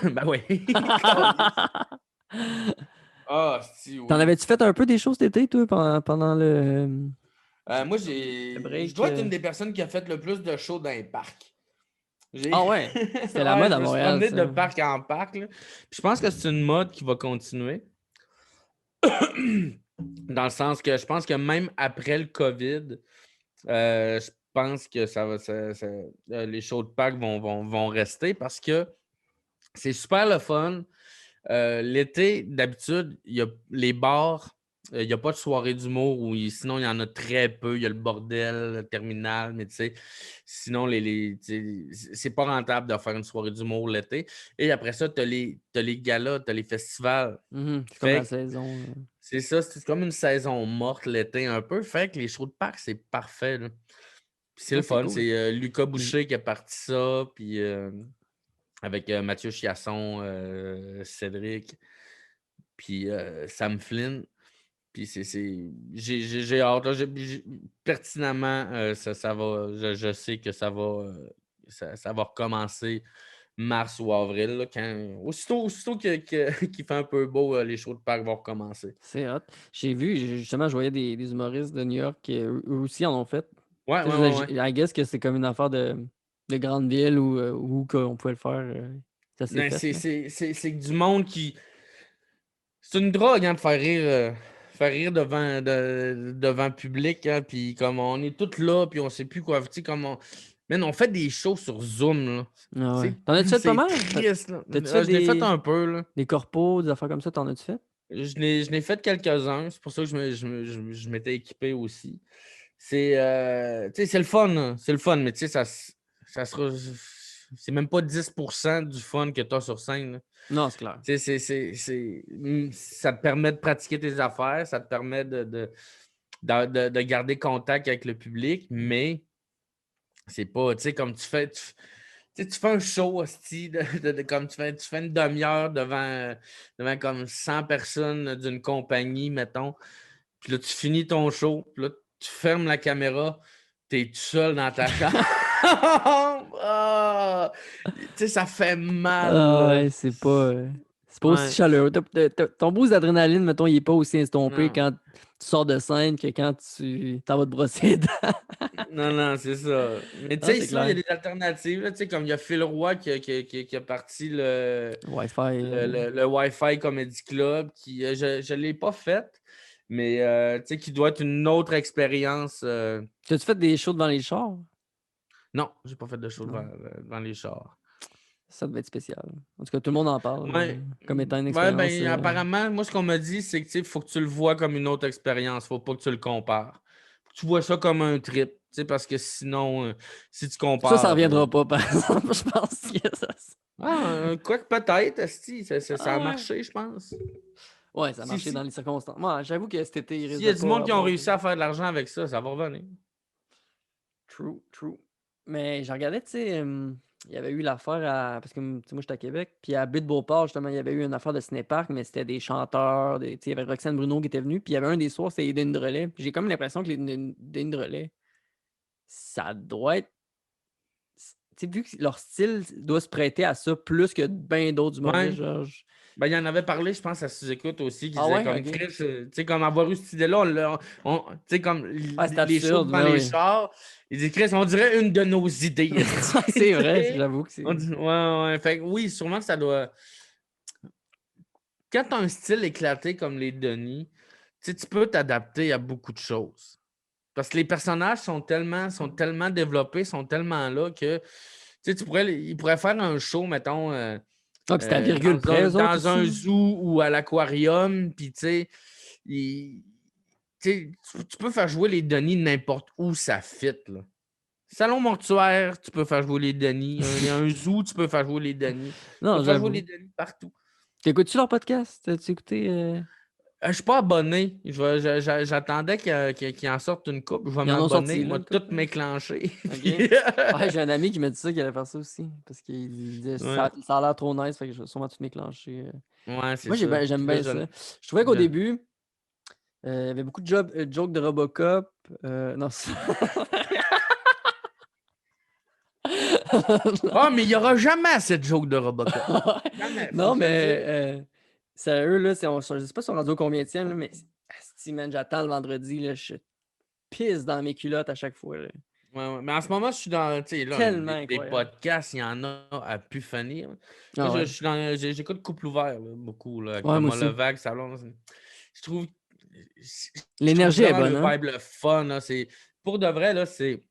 Ben oui. Câlisse. Ah, si, T'en oui. avais-tu fait un peu des choses cet été, toi, pendant Moi, le je break? dois être une des personnes qui a fait le plus de shows dans les parcs. Ah ouais, c'était la Ouais, mode je à me suis Montréal, promené de ça. parc en parc, là. Puis je pense que c'est une mode qui va continuer. Dans le sens que je pense que même après le COVID, je pense que les shows de parc vont rester parce que c'est super le fun. L'été, d'habitude, il y a les bars, il n'y a pas de soirée d'humour sinon il y en a très peu. Il y a le bordel, le terminal, mais tu sais, sinon, tu sais, c'est pas rentable de faire une soirée d'humour l'été. Et après ça, t'as les galas, t'as les festivals. C'est comme la Fait que saison. c'est ça, c'est comme une saison morte l'été un peu. Fait que les shows de parc, c'est parfait, là. Puis c'est Ah, le c'est fun. cool. C'est Lucas J- Boucher qui a parti ça, puis avec Mathieu Chiasson, Cédric, puis Sam Flynn. Puis j'ai hâte. Là, pertinemment, ça va. Je sais que ça va recommencer mars ou avril. Là, aussitôt qu'il fait un peu beau, les shows de parc vont recommencer. C'est hot. Justement, je voyais des humoristes de New York qui eux aussi en ont fait. Ouais, Tu ouais, sais, ouais, ouais. I guess que c'est comme une affaire de grande ville où qu'on pouvait le faire. Ça s'est Ben, fait, là. c'est que du monde qui. C'est une drogue, hein, de faire rire devant le public, hein, puis comme on est tous là, puis on sait plus quoi. Tu sais, Man, on fait des shows sur Zoom, là. Ah ouais. C'est T'en as-tu fait pas c'est mal? triste, là. T'as-tu fait Je l'ai fait un peu, là. des corpos, des affaires comme ça, t'en as-tu fait? Je n'ai fait quelques-uns. C'est pour ça que je m'étais équipé aussi. Tu sais, c'est le fun, là. C'est le fun, mais tu sais, ça sera. C'est même pas 10% du fun que tu as sur scène, là. Non, c'est clair. Tu sais, ça te permet de pratiquer tes affaires, ça te permet de garder contact avec le public, mais c'est pas, tu sais, comme tu fais un show, hostie, comme tu fais une demi-heure devant comme 100 personnes d'une compagnie, mettons, puis là, tu finis ton show, puis là, tu fermes la caméra, t'es tout seul dans ta chambre. Ah! Tu sais, ça fait mal, Ah là. ouais, c'est pas aussi Ouais. chaleureux. Ton boost d'adrénaline, mettons, il est pas aussi estompé Non. quand tu sors de scène que quand tu t'en vas te brosser les dents. Non, non, c'est ça. Mais tu Ah, sais, c'est sinon, il y a clair. des alternatives. Là, tu sais, comme il y a Phil Roy qui a parti Wi-Fi. le Wi-Fi Comedy Club, je ne l'ai pas fait, mais tu sais, qui doit être une autre expérience. T'as-tu fait des shows devant les chars? Non, j'ai pas fait de show Non. devant les chars. Ça devait être spécial. En tout cas, tout le monde en parle Ouais, comme étant une ouais, expérience. ben apparemment, moi, ce qu'on m'a dit, c'est que tu sais, faut que tu le vois comme une autre expérience. Faut pas que tu le compares. Faut que tu vois ça comme un trip, tu sais, parce que sinon, si tu Ça compares. reviendra pas, par exemple. Je pense que ça. Quoique peut-être, esti, ça Ah a ouais. marché, je pense. Ouais, ça a Si, marché dans si, les circonstances. Moi, j'avoue que cet été, il risque s'il y de a du pas monde qui ont avoir réussi à faire de l'argent avec ça, ça va revenir. True, true. Mais je regardais, tu sais, il y avait eu l'affaire à. Parce que tu sais, moi, j'étais à Québec. Puis à Butte-Beauport, justement, il y avait eu une affaire de cinéparc, mais c'était des chanteurs. Tu sais, il y avait Roxane Bruno qui était venue. Puis il y avait un des soirs, c'était Eden Drolet. Puis j'ai comme l'impression que les Eden Drolet, ça doit être. Tu sais, vu que leur style doit se prêter à ça plus que bien d'autres humoristes, Ouais. genre. Ben, il en avait parlé, je pense, à sous-écoute aussi, qui Ah disait ouais, comme ok. Chris, tu sais, comme avoir eu cette idée-là, tu sais, comme Ouais, c'est les shows absurde, devant mais les oui. chars, il dit Chris, on dirait une de nos idées, esti. C'est Tu vrai, sais? j'avoue que c'est. Ouais, ouais. Fait que oui, sûrement que ça doit. Quand tu as un style éclaté comme les Denis, tu sais, tu peux t'adapter à beaucoup de choses. Parce que les personnages sont tellement développés, sont tellement là que tu sais, ils pourraient faire un show, mettons, Ah, puis c'était à virgule près, eux autres dans aussi, un là. zoo ou à l'aquarium, puis tu sais, tu peux faire jouer les Denis n'importe où ça fit, là. Salon mortuaire, tu peux faire jouer les Denis. Un zoo, tu peux faire jouer les Denis. Tu Non, peux faire jouer j'avoue. les Denis partout. T'écoutes-tu leur podcast? T'as-tu écouté? Je suis pas abonné. J'attendais qu'il en sorte une coupe. Je vais Ils en ont m'abonner. sorti, là, Moi, une tout couple, là. m'éclencher. OK. Puis, Ouais, j'ai un ami qui m'a dit ça, qu'il allait faire ça aussi. Parce qu'il disait ouais, ça a l'air trop nice, fait que je vais sûrement tout m'éclencher. ouais, c'est Moi, ça. j'aime Puis là, bien ça. Je trouvais qu'au je- début, il y avait beaucoup de jokes de Robocop. Non, Ah, mais il n'y aura jamais assez de joke de Robocop. Jamais, faut non, se le dire. mais sérieux, là, je sais pas si on rendu au combienième, là, mais asti, man, j'attends le vendredi, là, je pisse dans mes culottes à chaque fois. Là. Ouais, ouais. Mais en ce moment, je suis dans, tu sais, là, Tellement des incroyable. podcasts, il y en a à pu finir. Moi, Ah je ouais. suis dans, j'écoute Couple ouvert, là, beaucoup, là, avec Ouais, moi Thomas aussi. Levac, Salon. Je trouve, je trouve L'énergie est vraiment bonne, le hein? vibe le fun, là. Pour de vrai, là, c'est,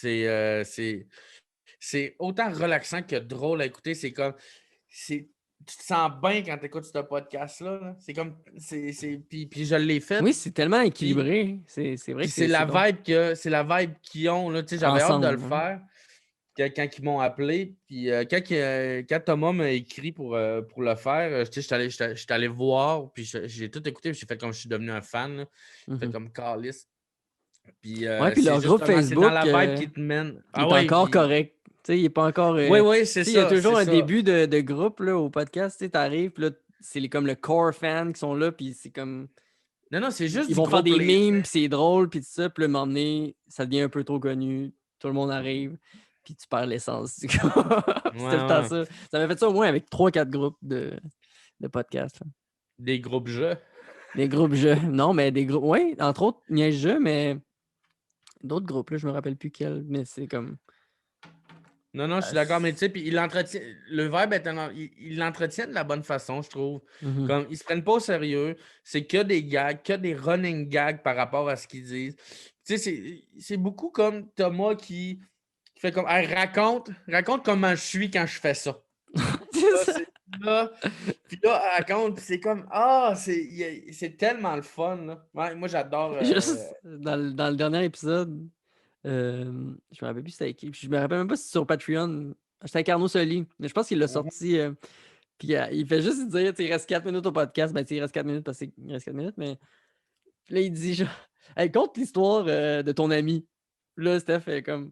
euh, c'est, c'est autant relaxant que drôle à écouter. C'est comme, tu te sens bien quand tu écoutes ce podcast-là. Là. C'est comme, puis je l'ai fait. Oui, c'est tellement Puis équilibré. C'est vrai Puis que c'est c'est la bon. vibe c'est la vibe qu'ils ont. Là. Tu sais, j'avais hâte de le Ensemble. Hein. faire quand ils m'ont appelé. Puis quand Thomas m'a écrit pour le faire, tu sais, j'étais allé voir. Puis j'ai tout écouté. Puis j'ai fait comme je suis devenu un fan. Là. J'ai fait Mhm. comme Carlis. Puis Ouais, puis c'est leur groupe justement, c'est dans Facebook, la vibe qui te mène. il Ah est ouais, encore puis. correct. Tu sais, il est pas encore. Oui, oui, Tu c'est sais, il y a ça, c'est toujours un ça. début de groupe là, au podcast. Tu sais, t'arrives, puis là, c'est comme le core fan qui sont là, puis c'est comme. Non, non, c'est juste Ils du vont faire gros des plaisir. memes, puis c'est drôle, puis tout ça. Puis là, à un moment donné, ça devient un peu trop connu. Tout le monde arrive, puis tu perds l'essence du coup. Ouais, C'était le temps ouais. ça. Ça m'a fait ça au moins avec 3-4 groupes de podcasts. Là. Des groupes jeux. Des groupes jeux. Non, mais des groupes. Oui, entre autres, Niaise Jeux, mais d'autres groupes, là, je me rappelle plus quels, mais c'est comme. Non, non, je suis d'accord, mais tu sais, puis il l'entretient. Le vibe est il l'entretient de la bonne façon, je trouve. Mhm. Comme ils se prennent pas au sérieux. C'est que des gags, que des running gags par rapport à ce qu'ils disent. Tu sais, c'est beaucoup comme Thomas qui fait comme hey, raconte comment je suis quand je fais ça. C'est Là, ça. puis là, raconte, puis c'est comme ah, c'est tellement le fun. Là. Ouais, moi j'adore. Juste dans le dernier épisode, je me rappelle plus c'était avec qui. Puis je me rappelle même pas si c'est sur Patreon. C'était avec Arnaud Soli. Mais je pense qu'il l'a sorti. Puis il fait juste dire, tu sais, il reste 4 minutes au podcast. Ben, tu sais, il reste 4 minutes parce qu'il reste 4 minutes. Mais puis là, il dit genre, hey, conte l'histoire de ton ami. Puis là, Steph est comme,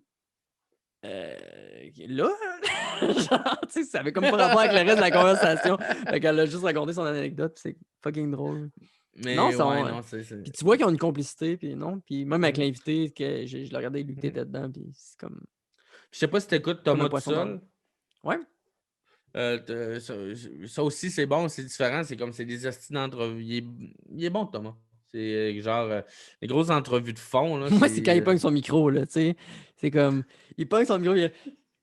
là, genre, tu sais, ça avait comme pas rapport avec le reste de la conversation. Fait qu'elle a juste raconté son anecdote. Puis c'est fucking drôle. Non, Mais ça, ouais, non, c'est. puis tu vois qu'ils ont une complicité, puis non. Puis même avec Mhm. l'invité, que je le regardais, lui, était Mhm. dedans, puis c'est Je sais pas si t'écoutes comme un Thomas tout poisson dans l'eau. seul. Ouais. Ça aussi, c'est bon, c'est différent. C'est comme c'est des astuces d'entrevues. Il est bon, Thomas. C'est genre les grosses entrevues de fond. Là, Moi, c'est quand il c'est, pogne son micro, là, tu sais. C'est comme, il pogne son micro, il est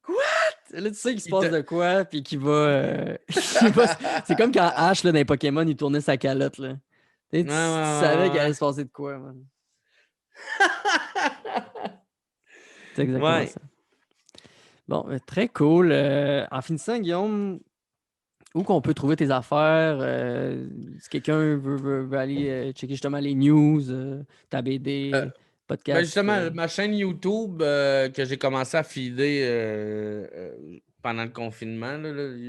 What? Là, tu sais qu'il se il te- passe de quoi, puis qu'il va. C'est comme quand Ash, là, dans les Pokémon, il tournait sa calotte, là. Tu sais, Ouais, tu savais qu'il ouais, allait se passer de quoi, man. C'est ouais, exactement ouais. ça. Bon, très cool. En finissant, Guillaume, où qu'on peut trouver tes affaires? Si quelqu'un veut aller checker justement les news, ta Euh, BD, ben podcast. justement, ma chaîne YouTube que j'ai commencé à filer pendant le confinement,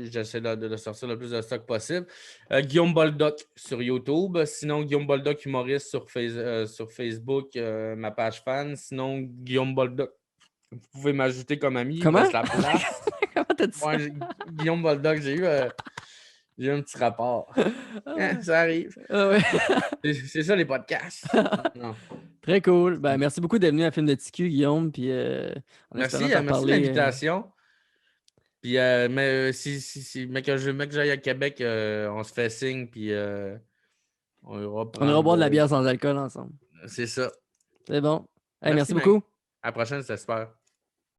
j'essaie de sortir le plus de stock possible. Guillaume Boldoc sur YouTube. Sinon, Guillaume Boldoc humoriste sur Facebook, ma page fan. Sinon, Guillaume Boldoc. Vous pouvez m'ajouter comme ami, il me Comment? reste la place. Comment t'as dit ça? Ouais, Guillaume Boldoc, j'ai eu un petit rapport. Ah, Ça arrive. ouais. C'est ça les podcasts. Non. Très cool. Ben, merci beaucoup d'être venu à Film de TQ, Guillaume. Puis en espérant te Merci de reparler. l'invitation. Puis, mais mais que j'aille à Québec, on se fait signe, puis on ira On ira prendre. boire de la bière sans alcool ensemble. C'est ça. C'est bon. Hey, Merci, merci Mike. beaucoup. À la prochaine, c'est super.